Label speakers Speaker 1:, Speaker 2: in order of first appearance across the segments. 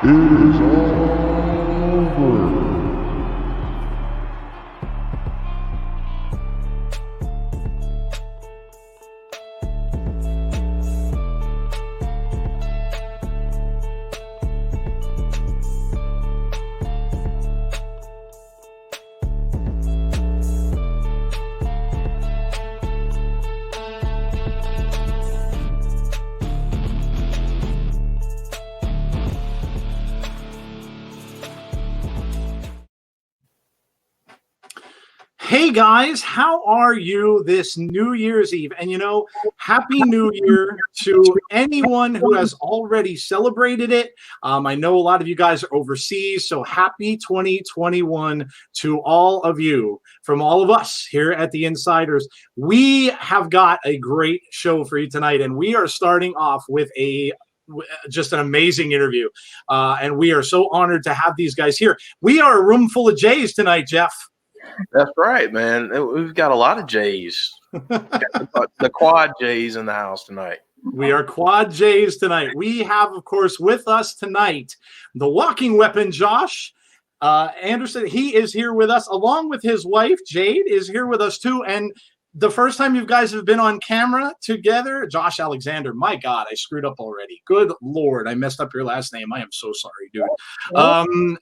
Speaker 1: is over.
Speaker 2: Hey guys, how are you this New Year's Eve? And Happy New Year to anyone who has already celebrated it. I know a lot of you guys are overseas, so happy 2021 to all of you from all of us here at The Insiders. We have got a great show for you tonight, and we are starting off with just an amazing interview. And we are so honored to have these guys here. We are a room full of Jays tonight, Jeff.
Speaker 3: That's right, man. We've got a lot of Jays. The quad Jays in the house tonight.
Speaker 2: We are quad Jays tonight. We have, of course, with us tonight, the walking weapon, Josh Anderson. He is here with us, along with his wife, Jade, is here with us too. And the first time you guys have been on camera together, Josh Alexander, my God, I screwed up already. Good Lord, I messed up your last name. I am so sorry, dude.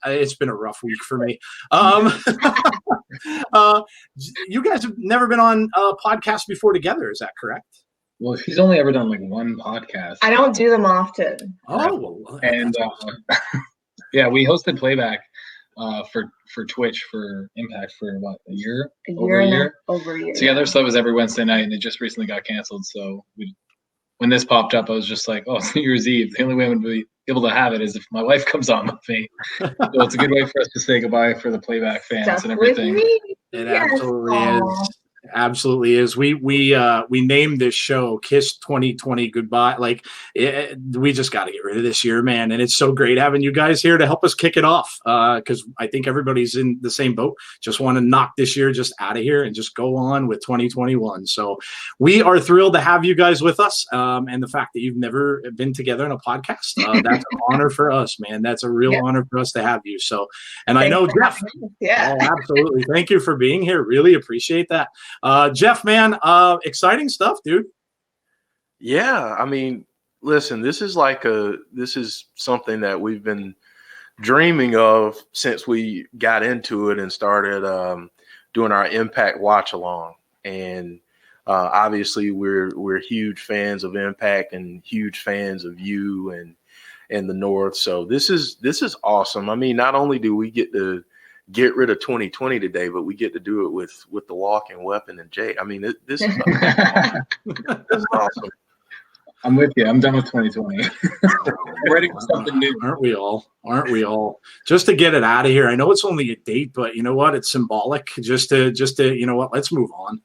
Speaker 2: It's been a rough week for me. You guys have never been on a podcast before together, is that correct?
Speaker 4: Well, she's only ever done like one podcast.
Speaker 5: I don't do them often.
Speaker 2: Oh, well,
Speaker 4: and yeah, we hosted playback for Twitch for Impact for what, a year?
Speaker 5: Over a year
Speaker 4: together. So it was every Wednesday night, and it just recently got canceled. So when this popped up, I was just like, oh, it's New Year's Eve. The only way I would be able to have it is if my wife comes on with me. So it's a good way for us to say goodbye for the playback fans
Speaker 5: Stuff
Speaker 4: and everything.
Speaker 2: It absolutely is. Absolutely is. We named this show Kiss 2020 Goodbye. Like we just got to get rid of this year, man. And it's so great having you guys here to help us kick it off. Because I think everybody's in the same boat. Just want to knock this year just out of here and just go on with 2021. So we are thrilled to have you guys with us. And the fact that you've never been together in a podcast, that's an honor for us, man. That's a real honor for us to have you. So, and I know Jeff.
Speaker 5: Yeah,
Speaker 2: oh, absolutely. Thank you for being here. Really appreciate that. Jeff, man, exciting stuff, dude.
Speaker 3: Yeah, I mean, listen, this is something that we've been dreaming of since we got into it and started doing our Impact watch along. And obviously, we're huge fans of Impact and huge fans of you and the North. So this is awesome. I mean, not only do we get to get rid of 2020 today, but we get to do it with the walking weapon and Jay. I mean, this is awesome. This is awesome.
Speaker 4: I'm with you. I'm done with 2020. Ready for something new.
Speaker 2: Aren't we all? Just to get it out of here. I know it's only a date, but you know what? It's symbolic. Just to you know what? Let's move on.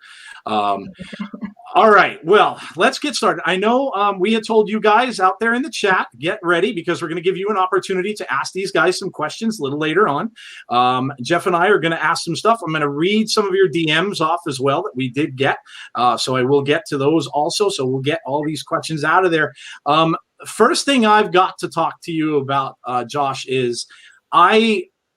Speaker 2: All right. Well, let's get started. I know we had told you guys out there in the chat, get ready because we're going to give you an opportunity to ask these guys some questions a little later on. Jeff and I are going to ask some stuff. I'm going to read some of your DMs off as well that we did get. So I will get to those also. So we'll get all these questions out of there. First thing I've got to talk to you about, Josh, is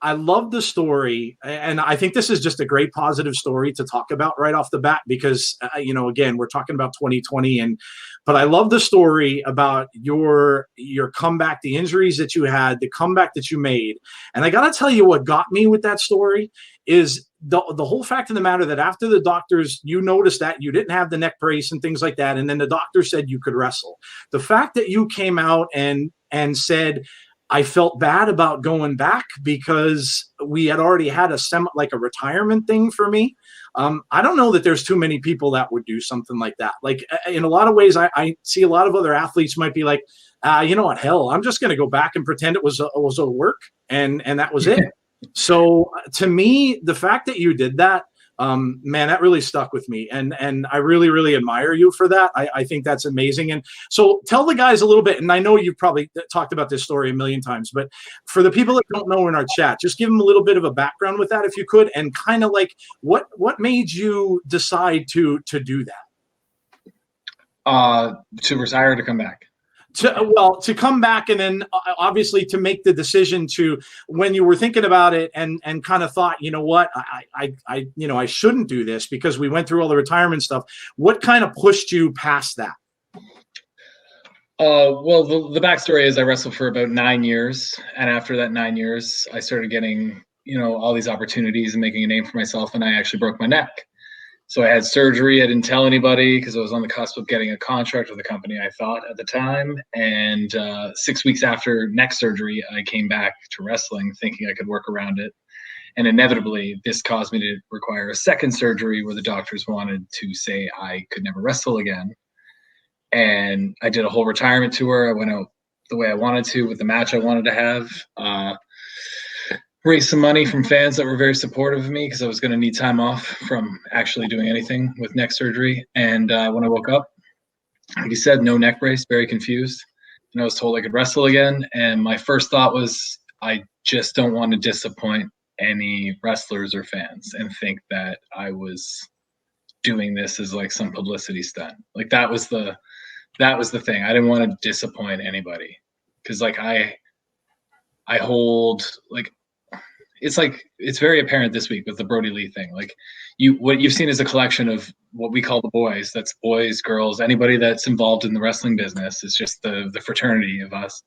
Speaker 2: I love the story, and I think this is just a great positive story to talk about right off the bat because, again, we're talking about 2020, but I love the story about your comeback, the injuries that you had, the comeback that you made. And I got to tell you what got me with that story is the whole fact of the matter that after the doctors, you noticed that you didn't have the neck brace and things like that, and then the doctor said you could wrestle. The fact that you came out and said, I felt bad about going back because we had already had a retirement thing for me. I don't know that there's too many people that would do something like that. Like in a lot of ways, I see a lot of other athletes might be like, you know what, hell, I'm just going to go back and pretend it was a work and that was it. So to me, the fact that you did that, man, that really stuck with me. And I really, really admire you for that. I think that's amazing. And so tell the guys a little bit, and I know you've probably talked about this story a million times, but for the people that don't know in our chat, just give them a little bit of a background with that if you could, and kind of like what made you decide to do that?
Speaker 4: To retire, to come back.
Speaker 2: to come back and then obviously to make the decision to, when you were thinking about it and kind of thought, you know what, I shouldn't do this because we went through all the retirement stuff. What kind of pushed you past that?
Speaker 4: Well, the backstory is I wrestled for about 9 years, and after that 9 years, I started getting, all these opportunities and making a name for myself, and I actually broke my neck. So I had surgery. I didn't tell anybody because I was on the cusp of getting a contract with the company, I thought at the time. And 6 weeks after neck surgery, I came back to wrestling thinking I could work around it. And inevitably, this caused me to require a second surgery where the doctors wanted to say I could never wrestle again. And I did a whole retirement tour. I went out the way I wanted to with the match I wanted to have. Raised some money from fans that were very supportive of me because I was going to need time off from actually doing anything with neck surgery. And when I woke up, like you said, no neck brace, very confused. And I was told I could wrestle again. And my first thought was, I just don't want to disappoint any wrestlers or fans and think that I was doing this as like some publicity stunt. Like that was the thing. I didn't want to disappoint anybody because like I hold like, it's very apparent this week with the Brodie Lee thing. Like what you've seen is a collection of what we call the boys. That's boys, girls, anybody that's involved in the wrestling business. It's just the fraternity of us.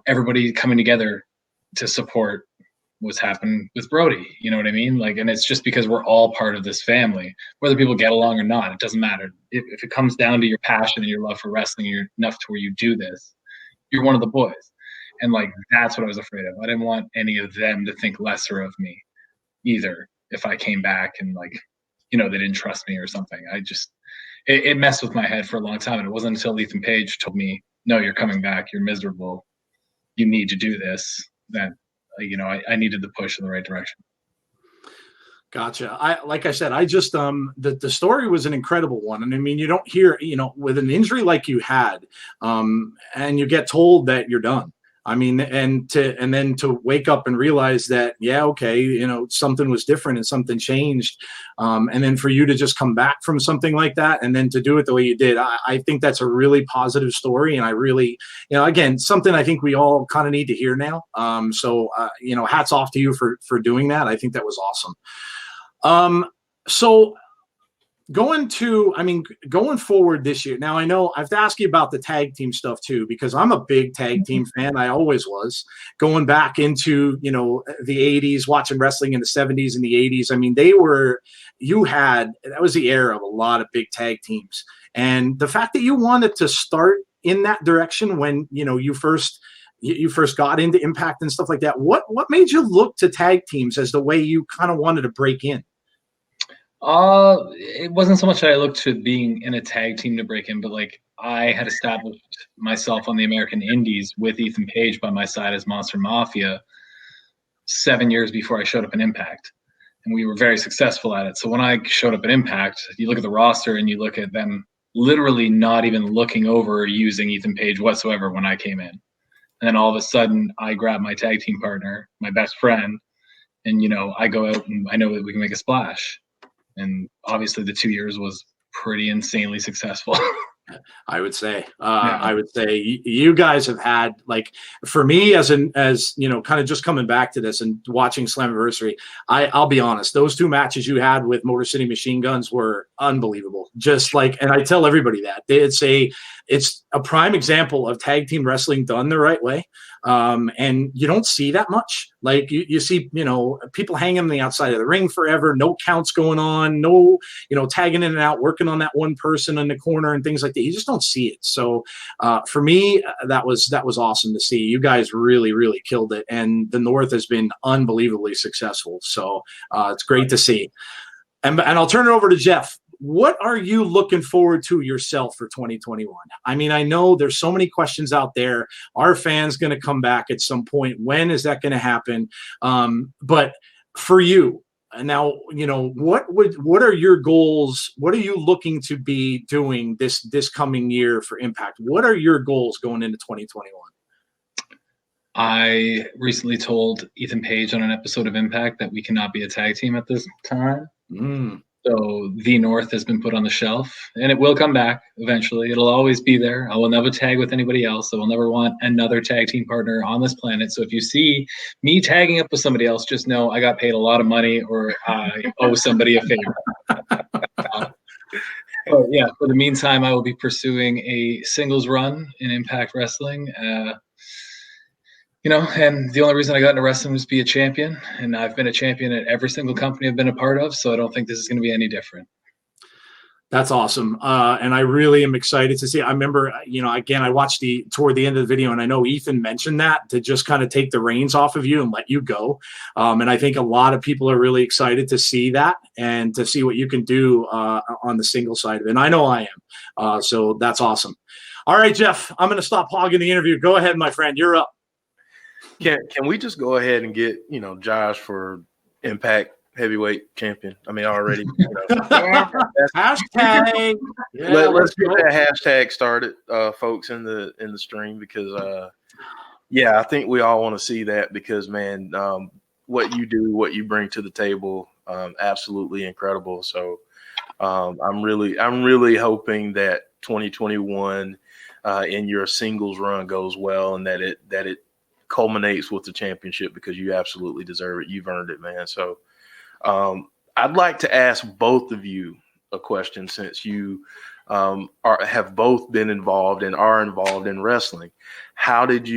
Speaker 4: Everybody coming together to support what's happened with Brodie. You know what I mean? Like, and it's just because we're all part of this family, whether people get along or not, it doesn't matter. If it comes down to your passion and your love for wrestling, you're enough to where you do this, you're one of the boys. And like, that's what I was afraid of. I didn't want any of them to think lesser of me either. If I came back and like, they didn't trust me or something. It messed with my head for a long time. And it wasn't until Ethan Page told me, no, you're coming back. You're miserable. You need to do this. That, I needed the push in the right direction.
Speaker 2: Gotcha. Like I said, I just the story was an incredible one. And I mean, you don't hear, with an injury like you had, and you get told that you're done. I mean, and then to wake up and realize that, yeah, okay, something was different and something changed. And then for you to just come back from something like that and then to do it the way you did, I think that's a really positive story. And I really, again, something I think we all kind of need to hear now. So hats off to you for doing that. I think that was awesome. So going forward this year. Now I know I have to ask you about the tag team stuff too, because I'm a big tag team fan. I always was. Going back into, the 80s, watching wrestling in the 70s and the 80s. I mean, that was the era of a lot of big tag teams. And the fact that you wanted to start in that direction when, you first got into Impact and stuff like that, what made you look to tag teams as the way you kind of wanted to break in?
Speaker 4: It wasn't so much that I looked to being in a tag team to break in, but like I had established myself on the American Indies with Ethan Page by my side as Monster Mafia 7 years before I showed up in Impact. And we were very successful at it. So when I showed up in Impact, you look at the roster and you look at them literally not even looking over or using Ethan Page whatsoever when I came in. And then all of a sudden I grab my tag team partner, my best friend, and, I go out and I know that we can make a splash. And obviously the 2 years was pretty insanely successful.
Speaker 2: I would say, you guys have had, like, for me as kind of just coming back to this and watching Slammiversary, I'll be honest, those two matches you had with Motor City Machine Guns were unbelievable. Just like, and I tell everybody that it's a prime example of tag team wrestling done the right way. And you don't see that much. Like you see, people hanging on the outside of the ring forever, no counts going on, no, tagging in and out, working on that one person in the corner and things like that. You just don't see it. So for me, that was awesome to see. You guys really, really killed it. And the North has been unbelievably successful. So it's great to see. And I'll turn it over to Jeff. What are you looking forward to yourself for 2021? I mean, I know there's so many questions out there. Are fans going to come back at some point? When is that going to happen? But for you now, what are your goals? What are you looking to be doing this coming year for Impact? What are your goals going into 2021?
Speaker 4: I recently told Ethan Page on an episode of Impact that we cannot be a tag team at this time. So the North has been put on the shelf, and it will come back eventually. It'll always be there. I will never tag with anybody else. I will never want another tag team partner on this planet. So if you see me tagging up with somebody else, just know I got paid a lot of money or I owe somebody a favor. But yeah, for the meantime, I will be pursuing a singles run in Impact Wrestling. And the only reason I got into wrestling was to be a champion, and I've been a champion at every single company I've been a part of, so I don't think this is going to be any different.
Speaker 2: That's awesome. And I really am excited to see. I remember, again, I watched toward the end of the video, and I know Ethan mentioned that to just kind of take the reins off of you and let you go. And I think a lot of people are really excited to see that and to see what you can do on the single side of it. And I know I am. So that's awesome. All right, Jeff, I'm going to stop hogging the interview. Go ahead, my friend. You're up.
Speaker 3: Can we just go ahead and get Josh for Impact Heavyweight Champion? I mean, already.
Speaker 2: Hashtag. Yeah,
Speaker 3: let's get that hashtag started, folks, in the stream, because I think we all want to see that, because man, what you do, what you bring to the table, absolutely incredible. So I'm really hoping that 2021 in your singles run goes well, and that it culminates with the championship, because you absolutely deserve it. You've earned it, man. So I'd like to ask both of you a question, since you have both been involved and are involved in wrestling. How did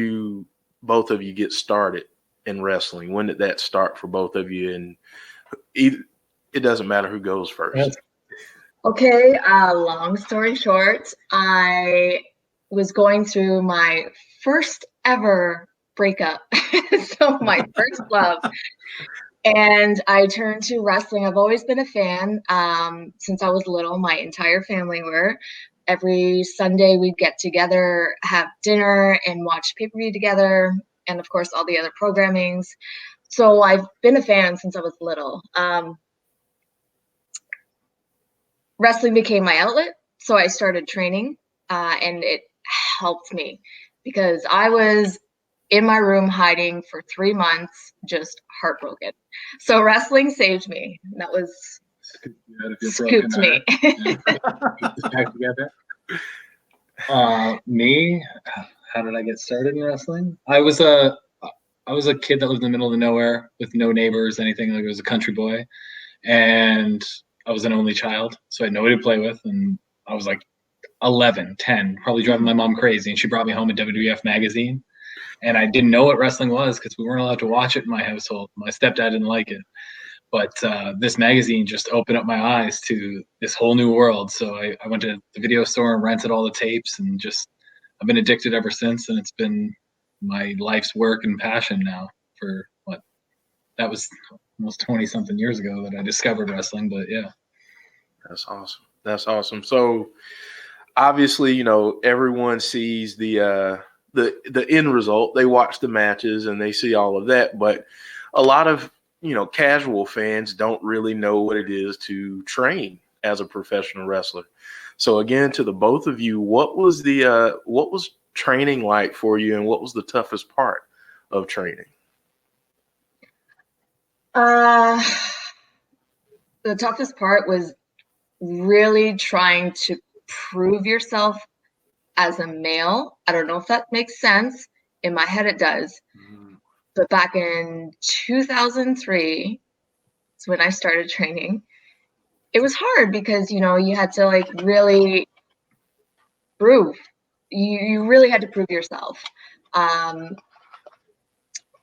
Speaker 3: both of you get started in wrestling? When did that start for both of you? And it doesn't matter who goes first.
Speaker 5: Okay, long story short, I was going through my first ever breakup. So my first love. And I turned to wrestling. I've always been a fan since I was little. My entire family were. Every Sunday we'd get together, have dinner, and watch pay-per-view together. And of course, all the other programmings. So I've been a fan since I was little. Wrestling became my outlet. So I started training, and it helped me, because I was in my room hiding for 3 months, just heartbroken. So wrestling saved me. That was scooped me.
Speaker 4: Me, how did I get started in wrestling? I was a kid that lived in the middle of nowhere with no neighbors, anything. Like, I was a country boy, and I was an only child, so I had nobody to play with. And I was like 11, 10, probably driving my mom crazy, and she brought me home a WWF magazine. And I didn't know what wrestling was, because we weren't allowed to watch it in my household. My stepdad didn't like it. But this magazine just opened up my eyes to this whole new world. So I went to the video store and rented all the tapes, and I've been addicted ever since. And it's been my life's work and passion now for that was almost 20-something years ago that I discovered wrestling. But yeah.
Speaker 3: That's awesome. So obviously, everyone sees the end result. They watch the matches and they see all of that, but a lot of casual fans don't really know what it is to train as a professional wrestler. So again, to the both of you, what was training like for you, and what was the toughest part of training?
Speaker 5: The toughest part was really trying to prove yourself as a male. I don't know if that makes sense. In my head, it does. But back in 2003, is when I started training. It was hard because, you had to really prove. You really had to prove yourself.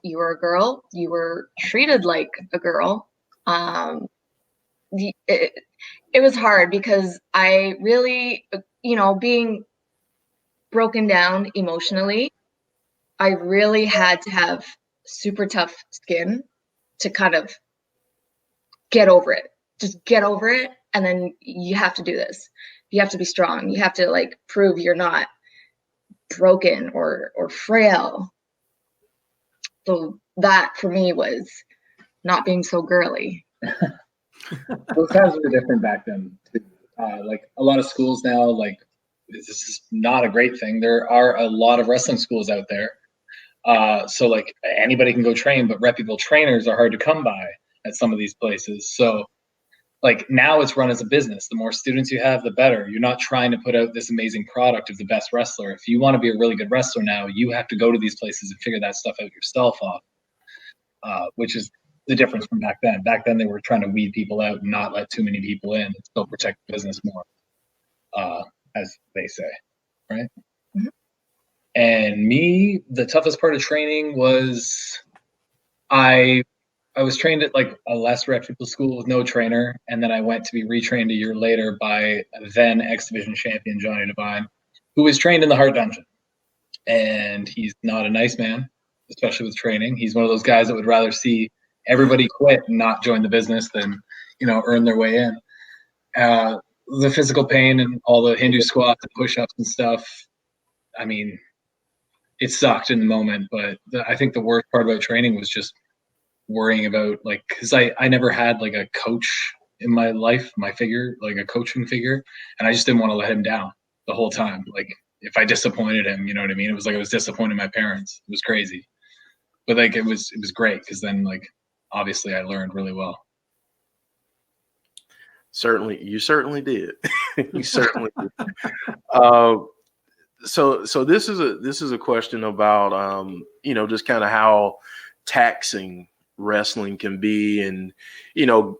Speaker 5: You were a girl. You were treated like a girl. It was hard because I really, being broken down emotionally, I really had to have super tough skin to kind of get over it. Just get over it, and then you have to do this. You have to be strong. You have to prove you're not broken or frail. So that for me was not being so girly.
Speaker 4: Those times were different back then. A lot of schools now, this is not a great thing. There are a lot of wrestling schools out there. So anybody can go train, but reputable trainers are hard to come by at some of these places. So like now it's run as a business. The more students you have, the better. You're not trying to put out this amazing product of the best wrestler. If you want to be a really good wrestler now, you have to go to these places and figure that stuff out yourself off, which is the difference from back then. Back then, they were trying to weed people out and not let too many people in and still protect the business more, as they say, right?
Speaker 5: Mhm.
Speaker 4: And me, the toughest part of training was I was trained at like a less reputable school with no trainer, and then I went to be retrained a year later by then X Division champion Johnny Devine, who was trained in the Heart Dungeon. And he's not a nice man, especially with training. He's one of those guys that would rather see everybody quit and not join the business than, earn their way in. The physical pain and all the Hindu squats and push-ups and stuff, I mean, it sucked in the moment, but I think the worst part about training was just worrying about, like, because I never had like a coach in my life, my figure, like a coaching figure, and I just didn't want to let him down the whole time. Like, if I disappointed him, you know what I mean? It was like I was disappointing my parents. It was crazy, but like it was great because then, like, obviously I learned really well.
Speaker 3: You certainly did. You certainly did. So this is a question about just kind of how taxing wrestling can be, and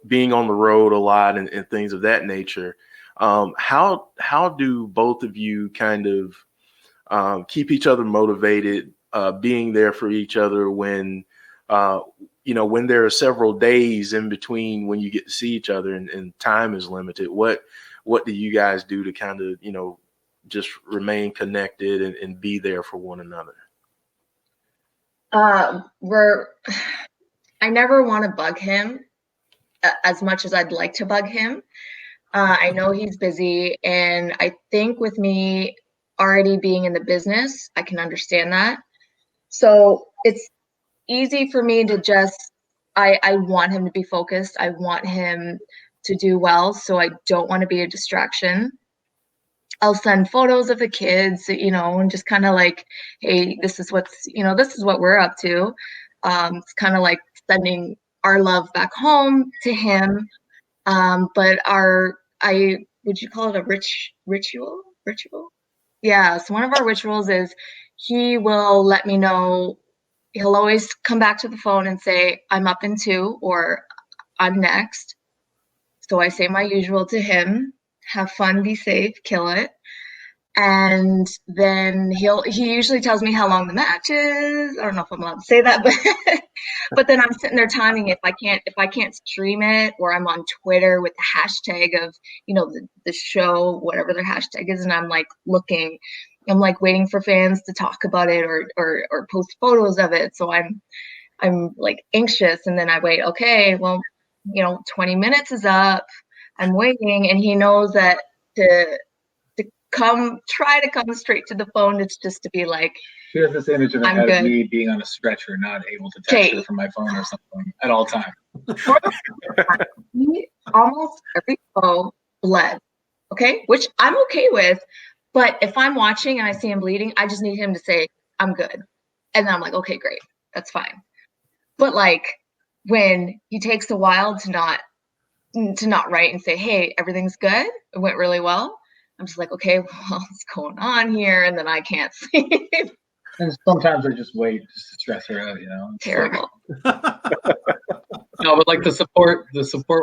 Speaker 3: being on the road a lot and things of that nature. How do both of you kind of keep each other motivated, being there for each other when when there are several days in between when you get to see each other and time is limited? What do you guys do to kind of just remain connected and be there for one another?
Speaker 5: I never want to bug him as much as I'd like to bug him. I know he's busy, and I think with me already being in the business, I can understand that. So it's easy for me to just, I want him to be focused. I want him to do well, so I don't want to be a distraction. I'll send photos of the kids, and just kind of like, hey, this is what we're up to. It's kind of like sending our love back home to him. But would you call it a ritual? Yeah. So one of our rituals is he will let me know. He'll always come back to the phone and say, I'm up in 2 or I'm next. So I say my usual to him, have fun, be safe, kill it. And then he usually tells me how long the match is. I don't know if I'm allowed to say that, but then I'm sitting there timing if I can't stream it, or I'm on Twitter with the hashtag of, the show, whatever their hashtag is, and I'm like looking, I'm like waiting for fans to talk about it or post photos of it. So I'm like anxious, and then I wait. Okay, well, 20 minutes is up. I'm waiting, and he knows that to try to come straight to the phone. It's just to be like,
Speaker 4: she has this image of me being on a stretcher, not able to text her from my phone or something at all time.
Speaker 5: He almost every show bled, okay, which I'm okay with. But if I'm watching and I see him bleeding, I just need him to say, I'm good. And then I'm like, okay, great, that's fine. But like when he takes a while to not write and say, hey, everything's good, it went really well, I'm just like, okay, well, what's going on here? And then I can't sleep.
Speaker 4: And sometimes I just wait just to stress her out, It's
Speaker 5: terrible.
Speaker 4: No, but like the support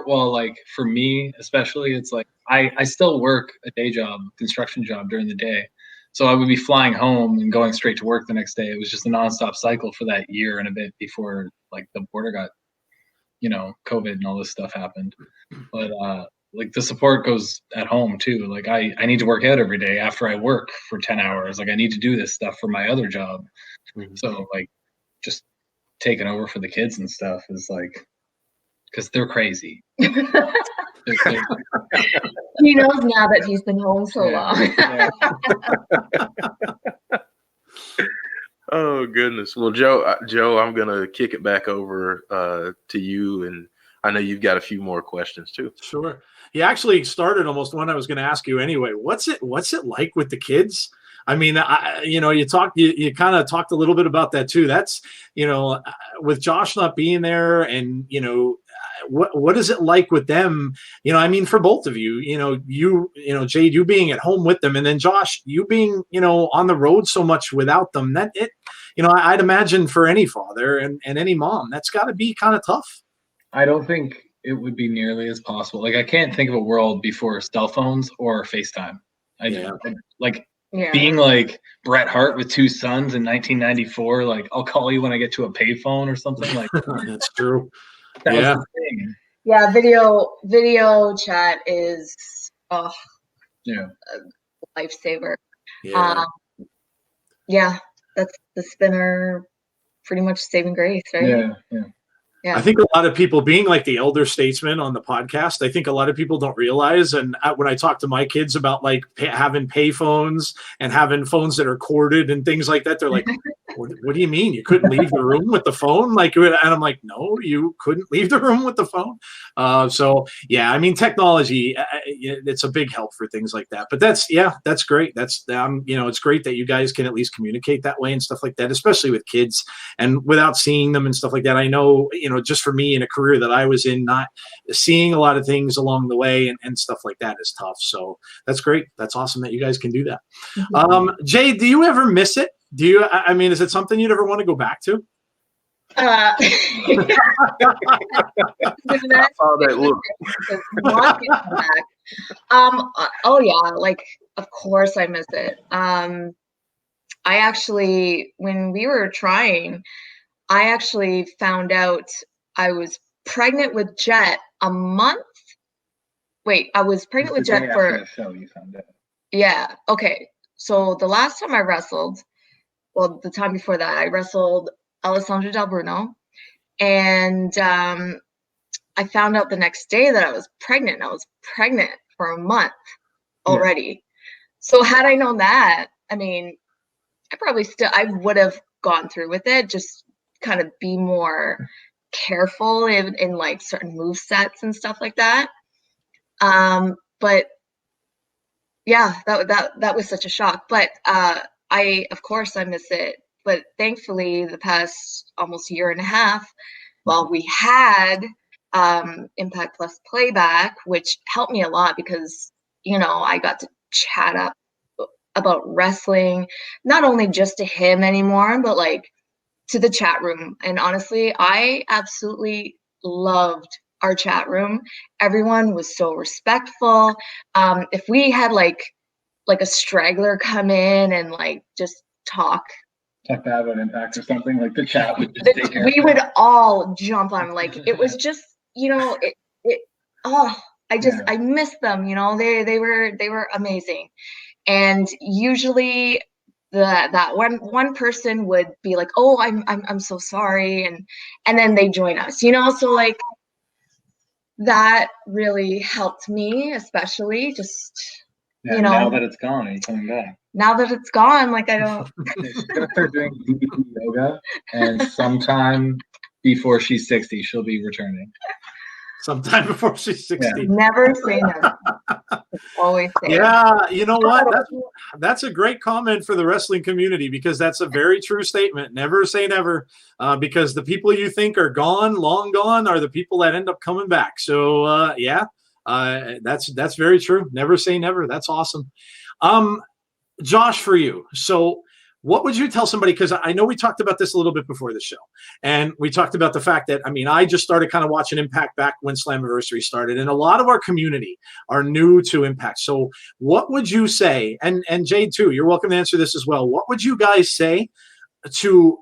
Speaker 4: while, like, for me especially, it's like I still work a day job, construction job during the day. So I would be flying home and going straight to work the next day. It was just a nonstop cycle for that year and a bit before like the border got, COVID and all this stuff happened. But like the support goes at home too. Like I need to work out every day after I work for 10 hours. Like I need to do this stuff for my other job. Mm-hmm. So like just taking over for the kids and stuff is like, because they're crazy.
Speaker 5: He knows now that he's been home so long.
Speaker 3: Oh goodness. Well, Joe, I'm gonna kick it back over to you, and I know you've got a few more questions too.
Speaker 2: Sure. He actually started almost one I was going to ask you anyway. What's it like with the kids? I mean, you kind of talked a little bit about that too. That's, with Josh not being there, and, what is it like with them? You know, I mean, for both of you, Jade, you being at home with them, and then Josh, you being, on the road so much without them, I'd imagine for any father and any mom, that's got to be kind of tough.
Speaker 4: I don't think it would be nearly as possible. Like, I can't think of a world before cell phones or FaceTime. Being like Bret Hart with 2 sons in 1994, like, I'll call you when I get to a payphone or something like that.
Speaker 2: That's true.
Speaker 4: That
Speaker 2: yeah.
Speaker 4: was the thing.
Speaker 5: Yeah, video chat is a lifesaver.
Speaker 2: Yeah.
Speaker 5: That's been our pretty much saving grace, right?
Speaker 4: Yeah.
Speaker 2: I think a lot of people, being like the elder statesman on the podcast, I think a lot of people don't realize. And when I talk to my kids about like having pay phones and having phones that are corded and things like that, they're like, what do you mean? You couldn't leave the room with the phone? And I'm like, no, you couldn't leave the room with the phone. So yeah, I mean, technology, it's a big help for things like that. But that's great. That's, it's great that you guys can at least communicate that way and stuff like that, especially with kids and without seeing them and stuff like that. I know, just for me in a career that I was in, not seeing a lot of things along the way and stuff like that is tough. So that's great. That's awesome that you guys can do that.
Speaker 5: Mm-hmm.
Speaker 2: Jade, do you ever miss it? Is it something you'd ever want to go back to?
Speaker 3: I saw that look.
Speaker 5: Oh yeah, like, of course I miss it. I actually, when we were trying, I actually found out I was pregnant with Jet a month. Wait, I was pregnant with Jet for
Speaker 4: the show. You found out.
Speaker 5: Yeah. Okay. So the last time I wrestled, well, the time before that, I wrestled Alessandro Del Bruno, and I found out the next day that I was pregnant. I was pregnant for a month already. Yeah. So had I known that, I mean, I would have gone through with it, just kind of be more careful in like certain move sets and stuff like that. But yeah, that was such a shock. But of course I miss it. But thankfully the past almost year and a half, we had Impact Plus Playback, which helped me a lot because, I got to chat up about wrestling, not only just to him anymore, but like to the chat room. And honestly, I absolutely loved our chat room. Everyone was so respectful. If we had like a straggler come in and like just talk
Speaker 4: bad about Impact or something, like the chat would just take care.
Speaker 5: We would all jump on. Like, it was just, I miss them. They were amazing. And usually that one person would be like, oh, I'm so sorry, and then they join us, so like that really helped me, especially just
Speaker 4: now that it's gone, are you coming back?
Speaker 5: Now that it's gone, like, I don't.
Speaker 4: She's gonna start doing DDP yoga, and sometime before she's 60, she'll be returning.
Speaker 2: Sometime before she's 60.
Speaker 5: Yeah. Never say never. Always say
Speaker 2: yeah, you know what? That's a great comment for the wrestling community, because that's a very true statement. Never say never, because the people you think are gone, long gone, are the people that end up coming back. So that's very true. Never say never. That's awesome. Josh, for you, so what would you tell somebody? Because I know we talked about this a little bit before the show, and we talked about the fact that, I just started kind of watching Impact back when Slammiversary started, and a lot of our community are new to Impact. So what would you say, and Jade too, you're welcome to answer this as well, what would you guys say to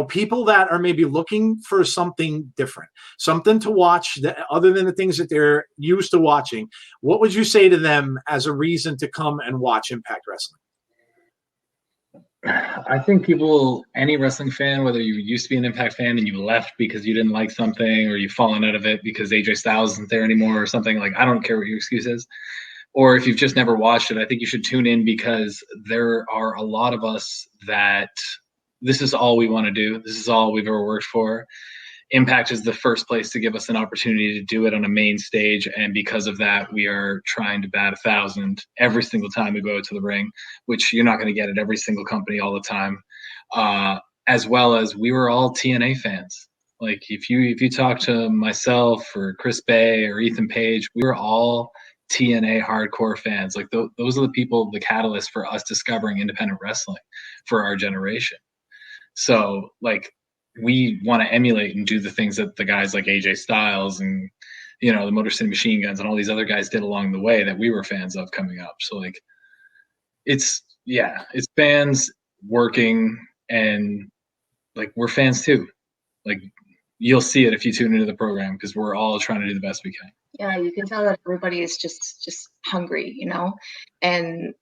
Speaker 2: people that are maybe looking for something different, something to watch that, other than the things that they're used to watching? What would you say to them as a reason to come and watch Impact Wrestling?
Speaker 4: I think any wrestling fan, whether you used to be an Impact fan and you left because you didn't like something, or you've fallen out of it because AJ Styles isn't there anymore or something, like, I don't care what your excuse is, or if you've just never watched it, I think you should tune in, because there are a lot of us that this is all we want to do. This is all we've ever worked for. Impact is the first place to give us an opportunity to do it on a main stage, and because of that, we are trying to bat 1,000 every single time we go to the ring, which you're not going to get at every single company all the time. As well as, we were all TNA fans. Like if you talk to myself or Chris Bay or Ethan Page, we were all TNA hardcore fans. Like those are the people, the catalyst for us discovering independent wrestling for our generation. So like we want to emulate and do the things that the guys like AJ Styles and the Motor City Machine Guns and all these other guys did along the way that we were fans of coming up. So like it's fans working, and like we're fans too. Like you'll see it if you tune into the program, because we're all trying to do the best we can.
Speaker 5: Yeah, you can tell that everybody is just hungry, and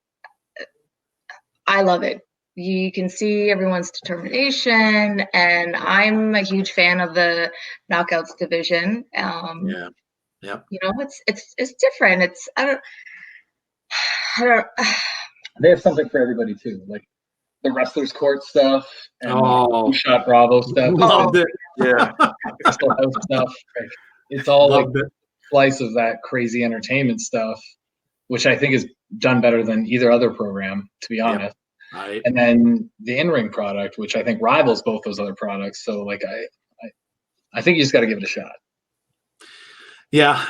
Speaker 5: I love it. You can see everyone's determination, and I'm a huge fan of the knockouts division.
Speaker 2: Yeah.
Speaker 5: It's different. It's I don't.
Speaker 4: They have something for everybody too, like the wrestlers court stuff and Shot Bravo stuff.
Speaker 2: Loved it.
Speaker 3: Yeah.
Speaker 4: Stuff. Like, it's all
Speaker 2: Loved
Speaker 4: like
Speaker 2: it.
Speaker 4: slice of that crazy entertainment stuff, which I think is done better than either other program, to be honest.
Speaker 2: Right.
Speaker 4: And then the in-ring product, which I think rivals both those other products. So like I think you just got to give it a shot.
Speaker 2: Yeah,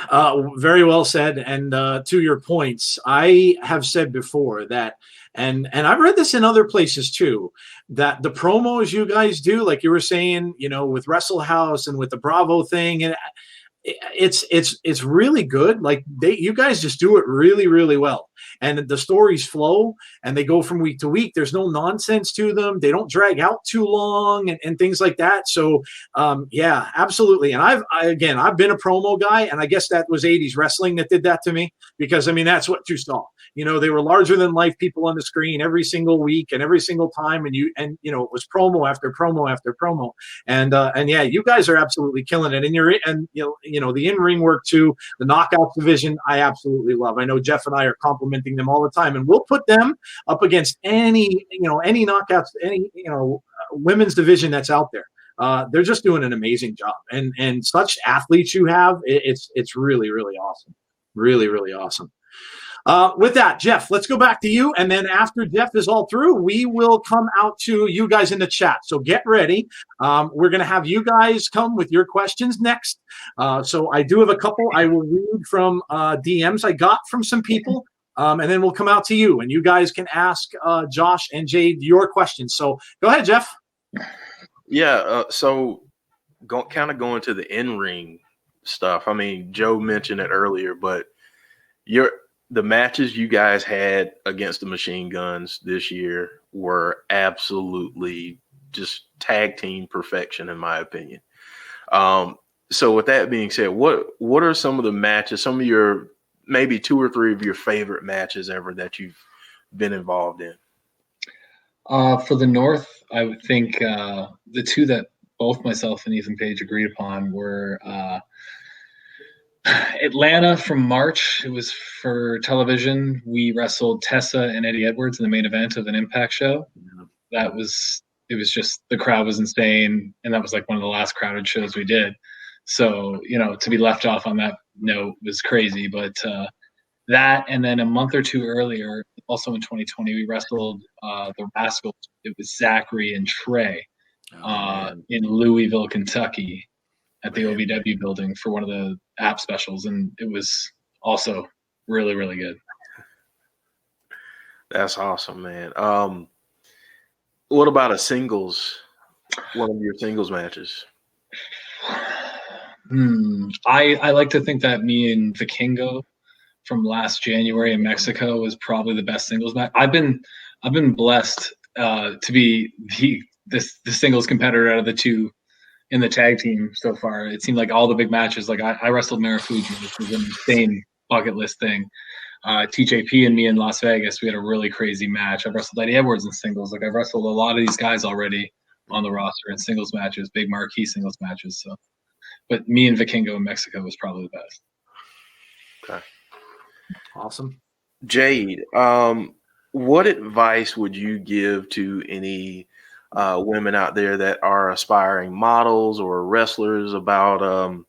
Speaker 2: very well said. And to your points, I have said before that, and I've read this in other places too, that the promos you guys do, like you were saying, with Wrestle House and with the Bravo thing, and it's really good. Like you guys just do it really, really well. And the stories flow and they go from week to week. There's no nonsense to them. They don't drag out too long and things like that. So yeah, absolutely. And I've been a promo guy, and I guess that was 80s wrestling that did that to me, because I mean, that's what you saw. They were larger than life people on the screen every single week and every single time. And it was promo after promo after promo. And yeah, you guys are absolutely killing it. And the in-ring work too, the knockout division, I absolutely love. I know Jeff and I are complimenting them all the time, and we'll put them up against any knockouts, any women's division that's out there. They're just doing an amazing job, and such athletes you have. It's really, really awesome. Really, really awesome. With that, Jeff, let's go back to you. And then after Jeff is all through, we will come out to you guys in the chat. So get ready. We're going to have you guys come with your questions next. So I do have a couple I will read from DMs I got from some people. And then we'll come out to you, and you guys can ask Josh and Jade your questions. So go ahead, Jeff.
Speaker 3: Yeah. So kind of going to the in-ring stuff. I mean, Joe mentioned it earlier, but the matches you guys had against the Machine Guns this year were absolutely just tag team perfection, in my opinion. So with that being said, what are some of the matches, some of your maybe 2 or 3 of your favorite matches ever that you've been involved in?
Speaker 4: For the North, I would think the 2 that both myself and Ethan Page agreed upon were Atlanta from March. It was for television. We wrestled Tessa and Eddie Edwards in the main event of an Impact show. It was just, the crowd was insane, and that was like one of the last crowded shows we did. So, to be left off on that note was crazy. But that, and then a month or 2 earlier, also in 2020, we wrestled the Rascals. It was Zachary and Trey in Louisville, Kentucky, at the OVW building for one of the app specials, and it was also really, really good.
Speaker 3: That's awesome, man. What about a singles? One of your singles matches?
Speaker 4: I like to think that me and Vikingo from last January in Mexico was probably the best singles match. I've been blessed to be the singles competitor out of the 2 in the tag team so far. It seemed like all the big matches, like I wrestled Marufuji, which was an insane bucket list thing. TJP and me in Las Vegas, we had a really crazy match. I've wrestled Eddie Edwards in singles. Like I've wrestled a lot of these guys already on the roster in singles matches, big marquee singles matches. So, but me and Vikingo in Mexico was probably the best.
Speaker 3: Okay.
Speaker 2: Awesome.
Speaker 3: Jade, what advice would you give to any women out there that are aspiring models or wrestlers about,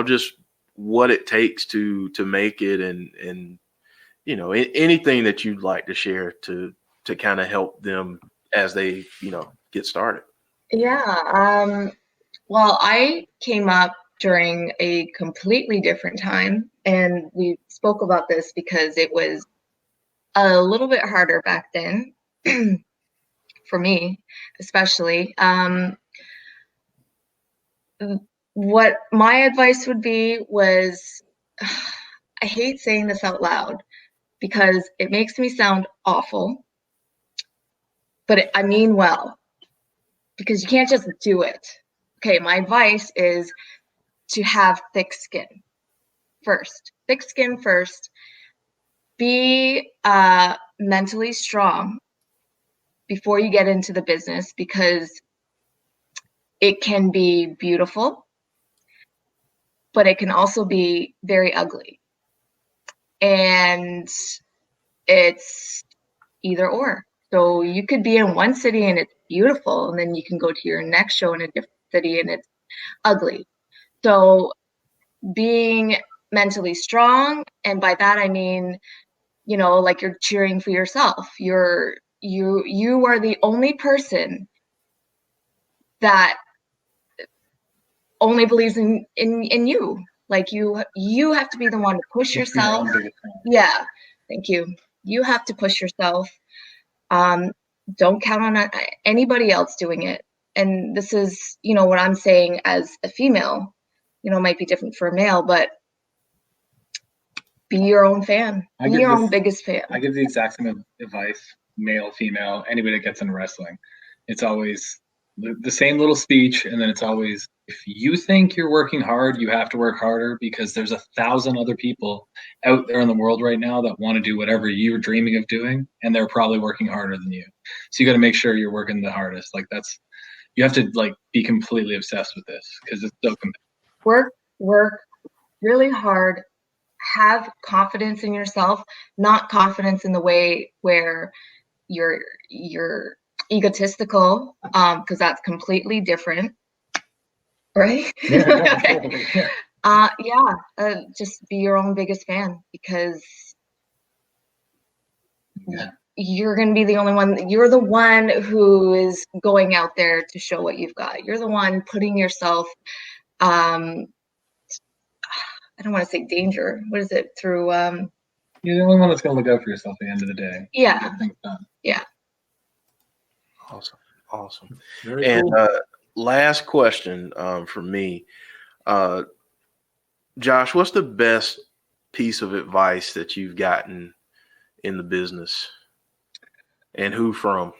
Speaker 3: just what it takes to make it, and anything that you'd like to share to kind of help them as they, get started?
Speaker 5: Yeah. Well, I came up during a completely different time, and we spoke about this because it was a little bit harder back then for me, especially. What my advice would be was, I hate saying this out loud because it makes me sound awful, but I mean well, because you can't just do it. Okay, my advice is to have thick skin first. Thick skin first. Be mentally strong before you get into the business, because it can be beautiful, but it can also be very ugly. And it's either or. So you could be in one city and it's beautiful, and then you can go to your next show in a different city and it's ugly. So being mentally strong, and by that I mean, you know, like you're cheering for yourself. You are the only person that only believes in you. Like you have to be the one to push yourself. Yeah, thank you. You have to push yourself. Don't count on anybody else doing it. And this is, you know, what I'm saying as a female, you know, might be different for a male, but be your own fan. Be your own biggest fan.
Speaker 4: I give the exact same advice, male, female, anybody that gets into wrestling. It's always the same little speech, and then it's always, if you think you're working hard, you have to work harder, because there's 1,000 other people out there in the world right now that want to do whatever you're dreaming of doing, and they're probably working harder than you. So you got to make sure you're working the hardest. Like you have to like be completely obsessed with this, because it's so competitive.
Speaker 5: Work really hard. Have confidence in yourself, not confidence in the way where you're egotistical, because that's completely different, right? Okay. Just be your own biggest fan, because you're going to be the only one. You're the one who is going out there to show what you've got. You're the one putting yourself, I don't want to say danger. What is it? Through
Speaker 4: you're the only one that's going to look out for yourself at the end of the day.
Speaker 5: Yeah. Yeah.
Speaker 3: Awesome.
Speaker 2: Very
Speaker 3: and
Speaker 2: cool.
Speaker 3: Last question from me. Josh, what's the best piece of advice that you've gotten in the business, and who from?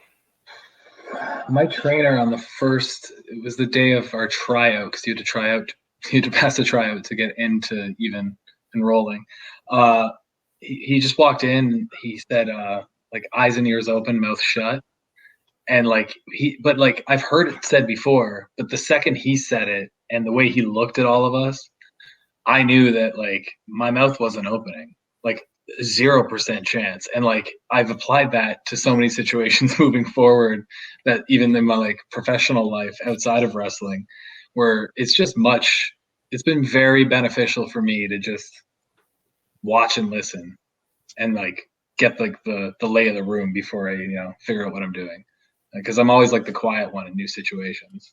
Speaker 4: My trainer on the first, it was the day of our tryout, because you had to try out. You had to pass the tryout to get into even enrolling. He just walked in. He said, like, eyes and ears open, mouth shut. And but I've heard it said before, but the second he said it and the way he looked at all of us, I knew that like my mouth wasn't opening, like 0% chance. And like I've applied that to so many situations moving forward, that even in my like professional life outside of wrestling, where it's been very beneficial for me to just watch and listen and like get like the lay of the room before I, figure out what I'm doing. Because I'm always like the quiet one in new situations.